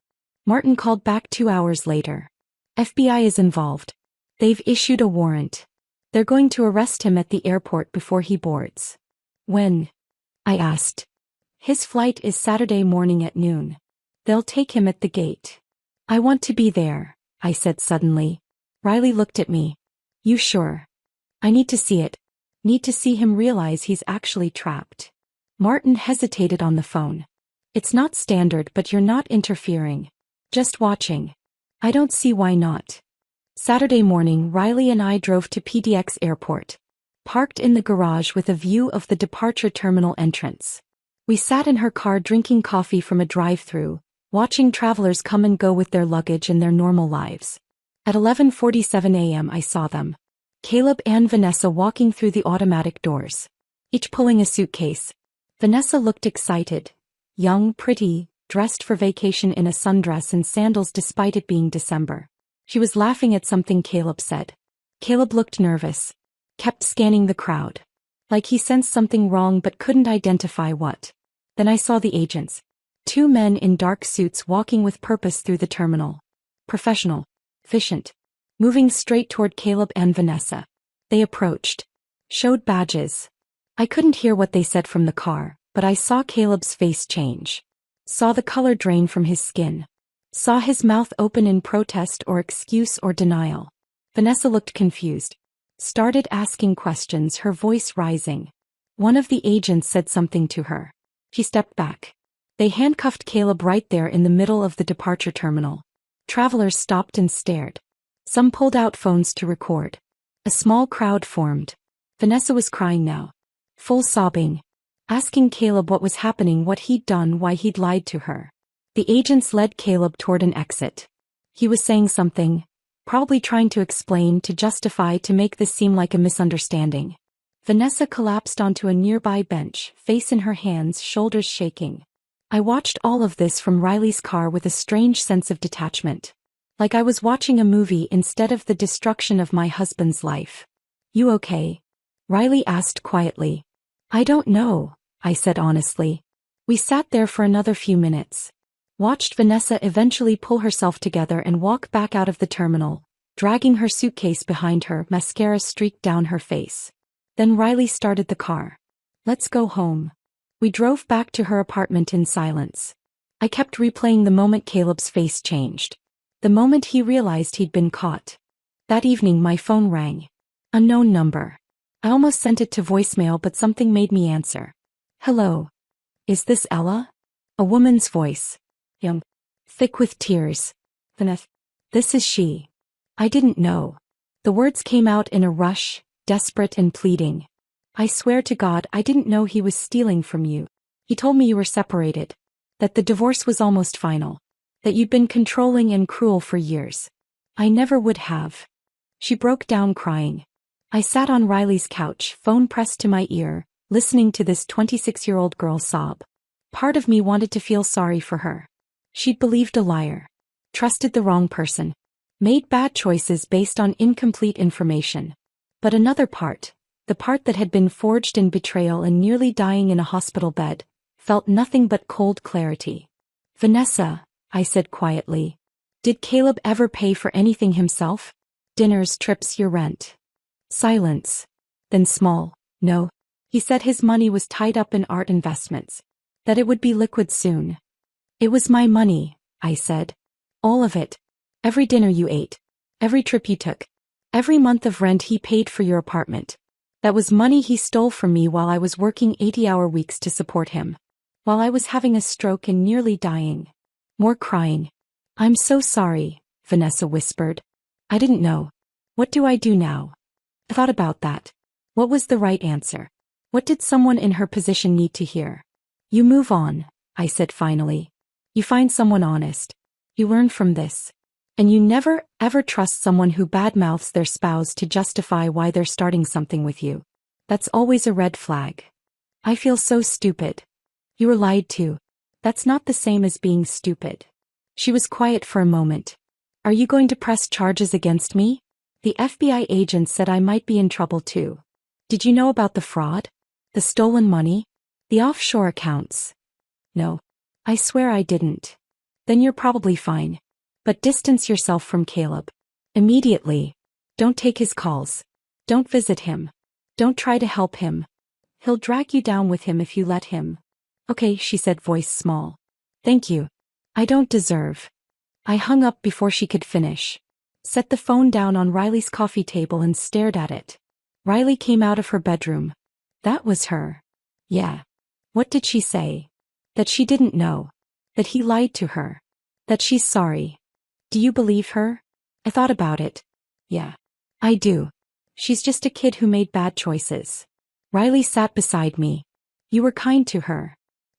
Martin called back 2 hours later. FBI is involved. They've issued a warrant. They're going to arrest him at the airport before he boards. When? I asked. His flight is Saturday morning at noon. They'll take him at the gate. I want to be there, I said suddenly. Riley looked at me. You sure? I need to see it. Need to see him realize he's actually trapped. Martin hesitated on the phone. It's not standard, but you're not interfering. Just watching. I don't see why not. Saturday morning, Riley and I drove to PDX Airport. Parked in the garage with a view of the departure terminal entrance. We sat in her car drinking coffee from a drive-thru, watching travelers come and go with their luggage and their normal lives. At 11:47 a.m. I saw them. Caleb and Vanessa walking through the automatic doors. Each pulling a suitcase. Vanessa looked excited. Young, pretty, dressed for vacation in a sundress and sandals despite it being December. She was laughing at something Caleb said. Caleb looked nervous. Kept scanning the crowd. Like he sensed something wrong but couldn't identify what. Then I saw the agents. 2 men in dark suits walking with purpose through the terminal. Professional. Efficient. Moving straight toward Caleb and Vanessa. They approached. Showed badges. I couldn't hear what they said from the car, but I saw Caleb's face change. Saw the color drain from his skin. Saw his mouth open in protest or excuse or denial. Vanessa looked confused. Started asking questions, her voice rising. One of the agents said something to her. She stepped back. They handcuffed Caleb right there in the middle of the departure terminal. Travelers stopped and stared. Some pulled out phones to record. A small crowd formed. Vanessa was crying now. Full sobbing. Asking Caleb what was happening, what he'd done, why he'd lied to her. The agents led Caleb toward an exit. He was saying something. Probably trying to explain, to justify, to make this seem like a misunderstanding. Vanessa collapsed onto a nearby bench, face in her hands, shoulders shaking. I watched all of this from Riley's car with a strange sense of detachment. Like I was watching a movie instead of the destruction of my husband's life. You okay? Riley asked quietly. I don't know, I said honestly. We sat there for another few minutes. Watched Vanessa eventually pull herself together and walk back out of the terminal, dragging her suitcase behind her, mascara streaked down her face. Then Riley started the car. Let's go home. We drove back to her apartment in silence. I kept replaying the moment Caleb's face changed. The moment he realized he'd been caught. That evening my phone rang. Unknown number. I almost sent it to voicemail, but something made me answer. Hello. Is this Ella? A woman's voice. Young. Thick with tears. Vanessa. This is she. I didn't know. The words came out in a rush, desperate and pleading. I swear to God I didn't know he was stealing from you. He told me you were separated. That the divorce was almost final. That you'd been controlling and cruel for years. I never would have. She broke down crying. I sat on Riley's couch, phone pressed to my ear, listening to this 26-year-old girl sob. Part of me wanted to feel sorry for her. She'd believed a liar. Trusted the wrong person. Made bad choices based on incomplete information. But another part, the part that had been forged in betrayal and nearly dying in a hospital bed, felt nothing but cold clarity. Vanessa, I said quietly. Did Caleb ever pay for anything himself? Dinners, trips, your rent. Silence. Then small. No. He said his money was tied up in art investments. That it would be liquid soon. It was my money, I said. All of it. Every dinner you ate. Every trip you took. Every month of rent he paid for your apartment. That was money he stole from me while I was working 80-hour weeks to support him. While I was having a stroke and nearly dying. More crying. I'm so sorry, Vanessa whispered. I didn't know. What do I do now? I thought about that. What was the right answer? What did someone in her position need to hear? You move on, I said finally. You find someone honest. You learn from this. And you never, ever trust someone who badmouths their spouse to justify why they're starting something with you. That's always a red flag. I feel so stupid. You were lied to. That's not the same as being stupid. She was quiet for a moment. Are you going to press charges against me? The FBI agent said I might be in trouble too. Did you know about the fraud? The stolen money? The offshore accounts? No. I swear I didn't. Then you're probably fine. But distance yourself from Caleb. Immediately. Don't take his calls. Don't visit him. Don't try to help him. He'll drag you down with him if you let him. Okay, she said, voice small. Thank you. I don't deserve. I hung up before she could finish. Set the phone down on Riley's coffee table and stared at it. Riley came out of her bedroom. That was her. Yeah. What did she say? That she didn't know. That he lied to her. That she's sorry. Do you believe her? I thought about it. Yeah. I do. She's just a kid who made bad choices. Riley sat beside me. You were kind to her.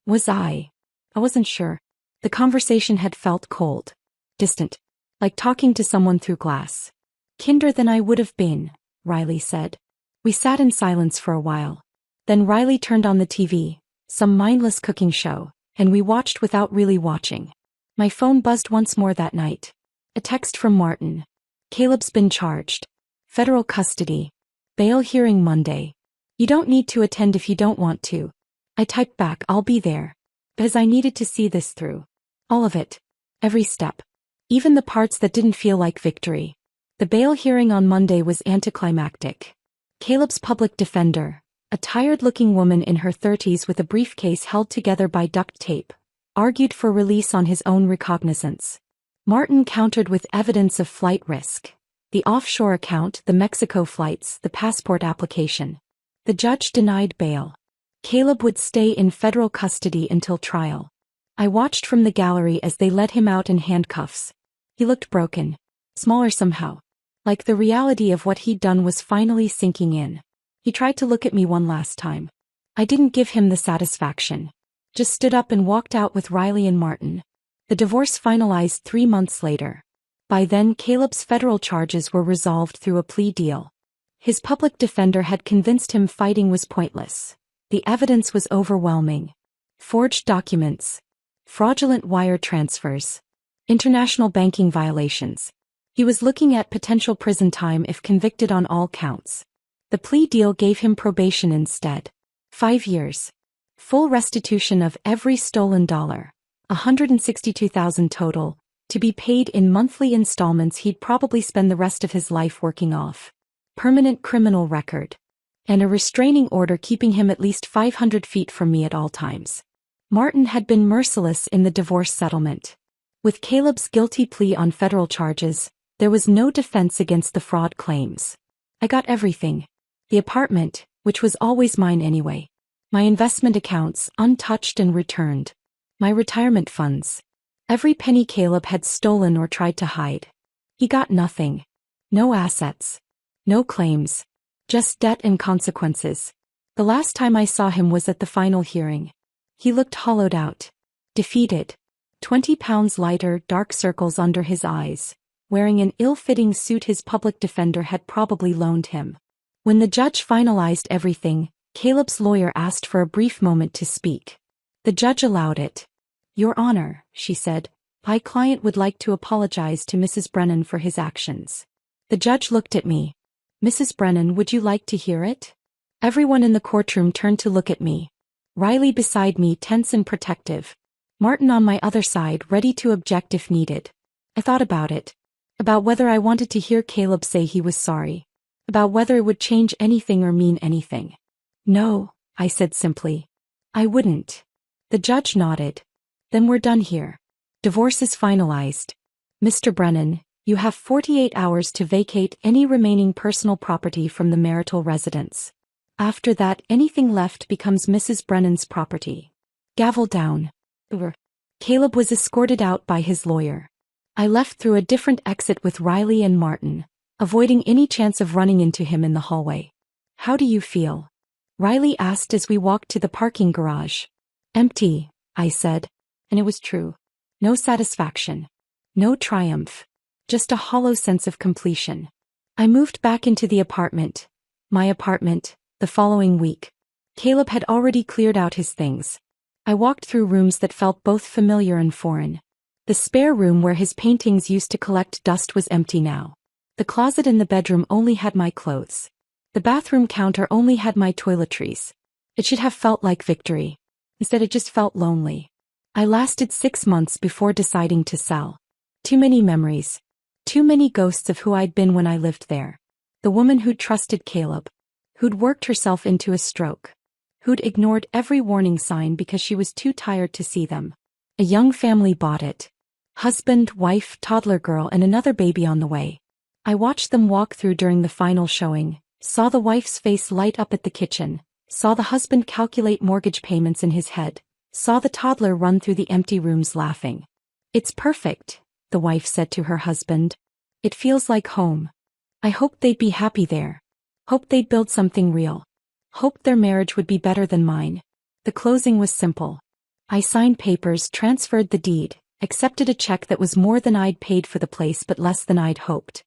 Was I? I wasn't sure. The conversation had felt cold. Distant. Like talking to someone through glass. Kinder than I would have been, Riley said. We sat in silence for a while. Then Riley turned on the TV, some mindless cooking show, and we watched without really watching. My phone buzzed once more that night. A text from Martin. Caleb's been charged. Federal custody. Bail hearing Monday. You don't need to attend if you don't want to. I typed back, I'll be there. Because I needed to see this through. All of it. Every step. Even the parts that didn't feel like victory. The bail hearing on Monday was anticlimactic. Caleb's public defender, a tired-looking woman in her 30s with a briefcase held together by duct tape, argued for release on his own recognizance. Martin countered with evidence of flight risk. The offshore account, the Mexico flights, the passport application. The judge denied bail. Caleb would stay in federal custody until trial. I watched from the gallery as they let him out in handcuffs. He looked broken. Smaller somehow. Like the reality of what he'd done was finally sinking in. He tried to look at me one last time. I didn't give him the satisfaction. Just stood up and walked out with Riley and Martin. The divorce finalized 3 months later. By then, Caleb's federal charges were resolved through a plea deal. His public defender had convinced him fighting was pointless. The evidence was overwhelming. Forged documents. Fraudulent wire transfers. International banking violations. He was looking at potential prison time if convicted on all counts. The plea deal gave him probation instead. 5 years. Full restitution of every stolen dollar. $162,000 total, to be paid in monthly installments he'd probably spend the rest of his life working off. Permanent criminal record. And a restraining order keeping him at least 500 feet from me at all times. Martin had been merciless in the divorce settlement. With Caleb's guilty plea on federal charges, there was no defense against the fraud claims. I got everything. The apartment, which was always mine anyway. My investment accounts, untouched and returned. My retirement funds. Every penny Caleb had stolen or tried to hide. He got nothing. No assets. No claims. Just debt and consequences. The last time I saw him was at the final hearing. He looked hollowed out. Defeated. 20 pounds lighter, dark circles under his eyes. Wearing an ill-fitting suit his public defender had probably loaned him. When the judge finalized everything, Caleb's lawyer asked for a brief moment to speak. The judge allowed it. Your Honor, she said, my client would like to apologize to Mrs. Brennan for his actions. The judge looked at me. Mrs. Brennan, would you like to hear it? Everyone in the courtroom turned to look at me. Riley beside me, tense and protective. Martin on my other side, ready to object if needed. I thought about it. About whether I wanted to hear Caleb say he was sorry. About whether it would change anything or mean anything. No, I said simply. I wouldn't. The judge nodded. Then we're done here. Divorce is finalized. Mr. Brennan, you have 48 hours to vacate any remaining personal property from the marital residence. After that, anything left becomes Mrs. Brennan's property. Gavel down. Caleb was escorted out by his lawyer. I left through a different exit with Riley and Martin, avoiding any chance of running into him in the hallway. How do you feel? Riley asked as we walked to the parking garage. Empty, I said. And it was true. No satisfaction. No triumph. just a hollow sense of completion. I moved back into my apartment, the following week. Caleb had already cleared out his things. I walked through rooms that felt both familiar and foreign. The spare room where his paintings used to collect dust was empty now. The closet in the bedroom only had my clothes. The bathroom counter only had my toiletries. It should have felt like victory. Instead, it just felt lonely. I lasted 6 months before deciding to sell. Too many memories. Too many ghosts of who I'd been when I lived there. The woman who'd trusted Caleb. Who'd worked herself into a stroke. Who'd ignored every warning sign because she was too tired to see them. A young family bought it. Husband, wife, toddler girl, and another baby on the way. I watched them walk through during the final showing, saw the wife's face light up at the kitchen, saw the husband calculate mortgage payments in his head, saw the toddler run through the empty rooms laughing. "It's perfect," the wife said to her husband. "It feels like home. I hoped they'd be happy there. Hoped they'd build something real. Hoped their marriage would be better than mine." The closing was simple. I signed papers, transferred the deed, accepted a check that was more than I'd paid for the place but less than I'd hoped.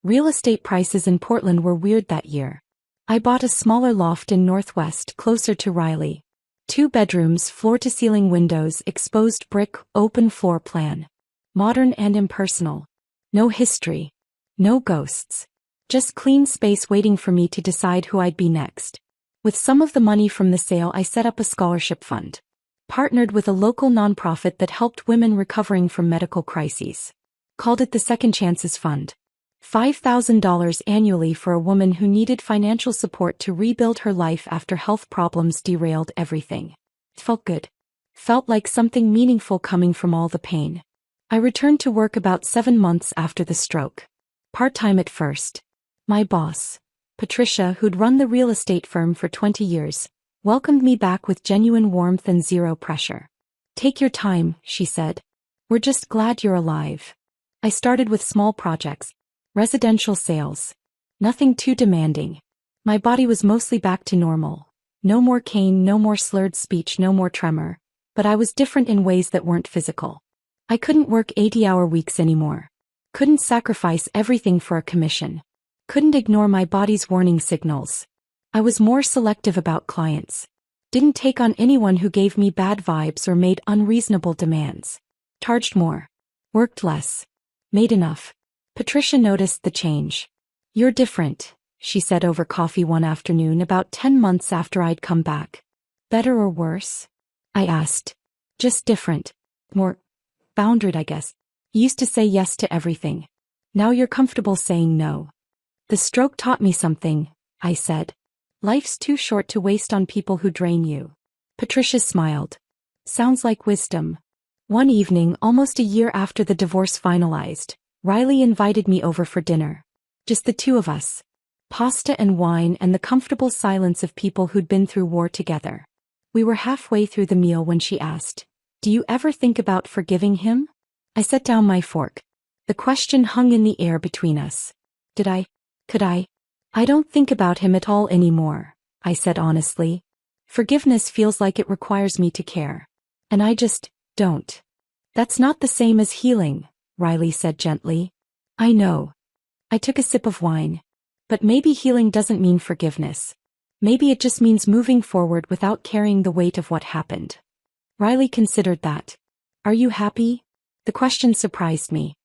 Real estate prices in Portland were weird that year. I bought a smaller loft in Northwest closer to Riley. 2 bedrooms, floor-to-ceiling windows, exposed brick, open floor plan. Modern and impersonal. No history. No ghosts. Just clean space waiting for me to decide who I'd be next. With some of the money from the sale, I set up a scholarship fund. Partnered with a local nonprofit that helped women recovering from medical crises. Called it the Second Chances Fund. $5,000 annually for a woman who needed financial support to rebuild her life after health problems derailed everything. It felt good. Felt like something meaningful coming from all the pain. I returned to work about 7 months after the stroke. Part-time at first. My boss, Patricia, who'd run the real estate firm for 20 years, welcomed me back with genuine warmth and zero pressure. "Take your time," she said. "We're just glad you're alive." I started with small projects. Residential sales. Nothing too demanding. My body was mostly back to normal. No more cane, no more slurred speech, no more tremor. But I was different in ways that weren't physical. I couldn't work 80-hour weeks anymore. Couldn't sacrifice everything for a commission. Couldn't ignore my body's warning signals. I was more selective about clients. Didn't take on anyone who gave me bad vibes or made unreasonable demands. Charged more. Worked less. Made enough. Patricia noticed the change. "You're different," she said over coffee one afternoon about 10 months after I'd come back. "Better or worse?" I asked. "Just different. More boundaried, I guess. You used to say yes to everything. Now you're comfortable saying no." "The stroke taught me something," I said. "Life's too short to waste on people who drain you." Patricia smiled. "Sounds like wisdom." One evening, almost a year after the divorce finalized, Riley invited me over for dinner. Just the 2 of us. Pasta and wine and the comfortable silence of people who'd been through war together. We were halfway through the meal when she asked, "Do you ever think about forgiving him?" I set down my fork. The question hung in the air between us. Did I? Could I? "I don't think about him at all anymore," I said honestly. "Forgiveness feels like it requires me to care. And I just don't." "That's not the same as healing," Riley said gently. "I know." I took a sip of wine. But maybe healing doesn't mean forgiveness. Maybe it just means moving forward without carrying the weight of what happened. Riley considered that. "Are you happy?" The question surprised me.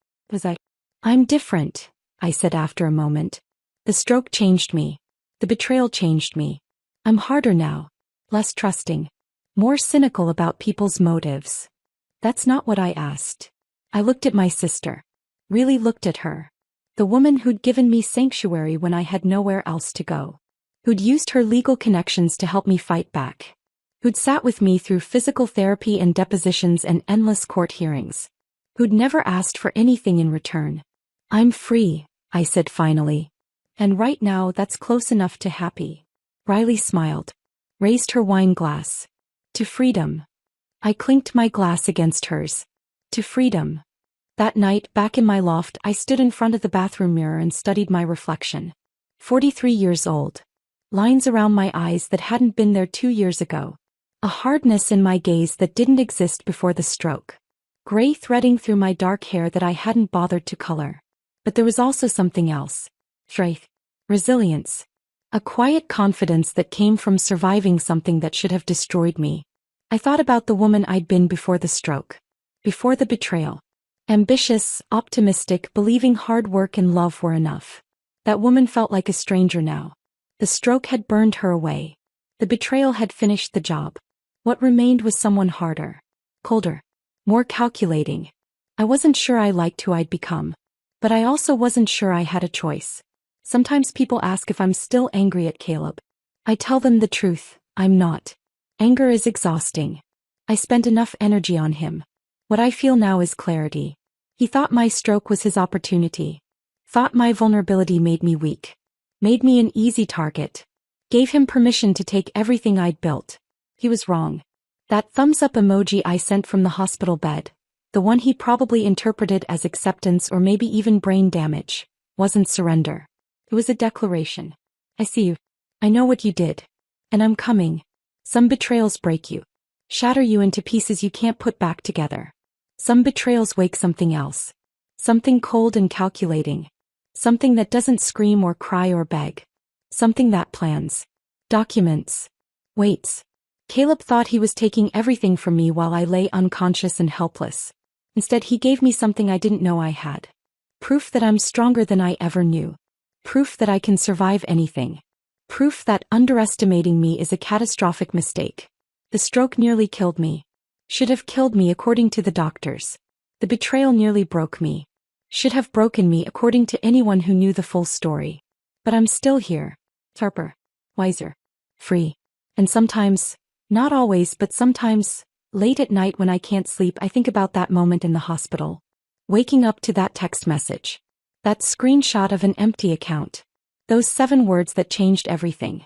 "I'm different," I said after a moment. "The stroke changed me. The betrayal changed me. I'm harder now. Less trusting. More cynical about people's motives." That's not what I asked. I looked at my sister. Really looked at her. The woman who'd given me sanctuary when I had nowhere else to go. Who'd used her legal connections to help me fight back. Who'd sat with me through physical therapy and depositions and endless court hearings. Who'd never asked for anything in return. "I'm free," I said finally. "And right now that's close enough to happy." Riley smiled. Raised her wine glass. "To freedom." I clinked my glass against hers. "To freedom." That night, back in my loft, I stood in front of the bathroom mirror and studied my reflection. 43 years old. Lines around my eyes that hadn't been there 2 years ago. A hardness in my gaze that didn't exist before the stroke. Gray threading through my dark hair that I hadn't bothered to color. But there was also something else. Strength. Resilience. A quiet confidence that came from surviving something that should have destroyed me. I thought about the woman I'd been before the stroke. Before the betrayal. Ambitious, optimistic, believing hard work and love were enough. That woman felt like a stranger now. The stroke had burned her away. The betrayal had finished the job. What remained was someone harder. Colder. More calculating. I wasn't sure I liked who I'd become. But I also wasn't sure I had a choice. Sometimes people ask if I'm still angry at Caleb. I tell them the truth, I'm not. Anger is exhausting. I spent enough energy on him. What I feel now is clarity. He thought my stroke was his opportunity. Thought my vulnerability made me weak. Made me an easy target. Gave him permission to take everything I'd built. He was wrong. That thumbs up emoji I sent from the hospital bed, the one he probably interpreted as acceptance or maybe even brain damage, wasn't surrender. It was a declaration. I see you. I know what you did. And I'm coming. Some betrayals break you. Shatter you into pieces you can't put back together. Some betrayals wake something else. Something cold and calculating. Something that doesn't scream or cry or beg. Something that plans. Documents. Waits. Caleb thought he was taking everything from me while I lay unconscious and helpless. Instead, he gave me something I didn't know I had. Proof that I'm stronger than I ever knew. Proof that I can survive anything. Proof that underestimating me is a catastrophic mistake. The stroke nearly killed me. Should have killed me according to the doctors. The betrayal nearly broke me. Should have broken me according to anyone who knew the full story. But I'm still here. Sharper. Wiser. Free. And sometimes, not always but sometimes, late at night when I can't sleep I think about that moment in the hospital. Waking up to that text message. That screenshot of an empty account. Those 7 words that changed everything.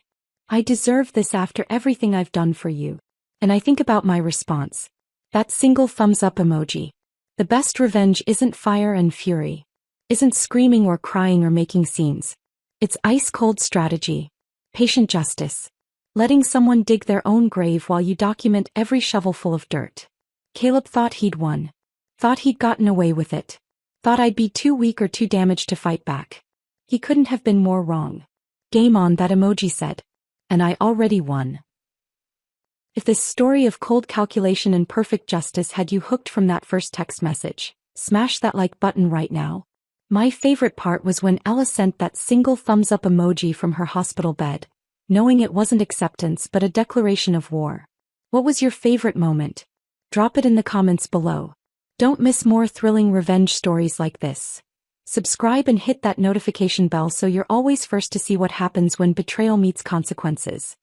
I deserve this after everything I've done for you. And I think about my response. That single thumbs up emoji. The best revenge isn't fire and fury. Isn't screaming or crying or making scenes. It's ice-cold strategy. Patient justice. Letting someone dig their own grave while you document every shovelful of dirt. Caleb thought he'd won. Thought he'd gotten away with it. Thought I'd be too weak or too damaged to fight back. He couldn't have been more wrong. Game on, that emoji said. And I already won. If this story of cold calculation and perfect justice had you hooked from that first text message, smash that like button right now. My favorite part was when Ella sent that single thumbs up emoji from her hospital bed, knowing it wasn't acceptance but a declaration of war. What was your favorite moment? Drop it in the comments below. Don't miss more thrilling revenge stories like this. Subscribe and hit that notification bell so you're always first to see what happens when betrayal meets consequences.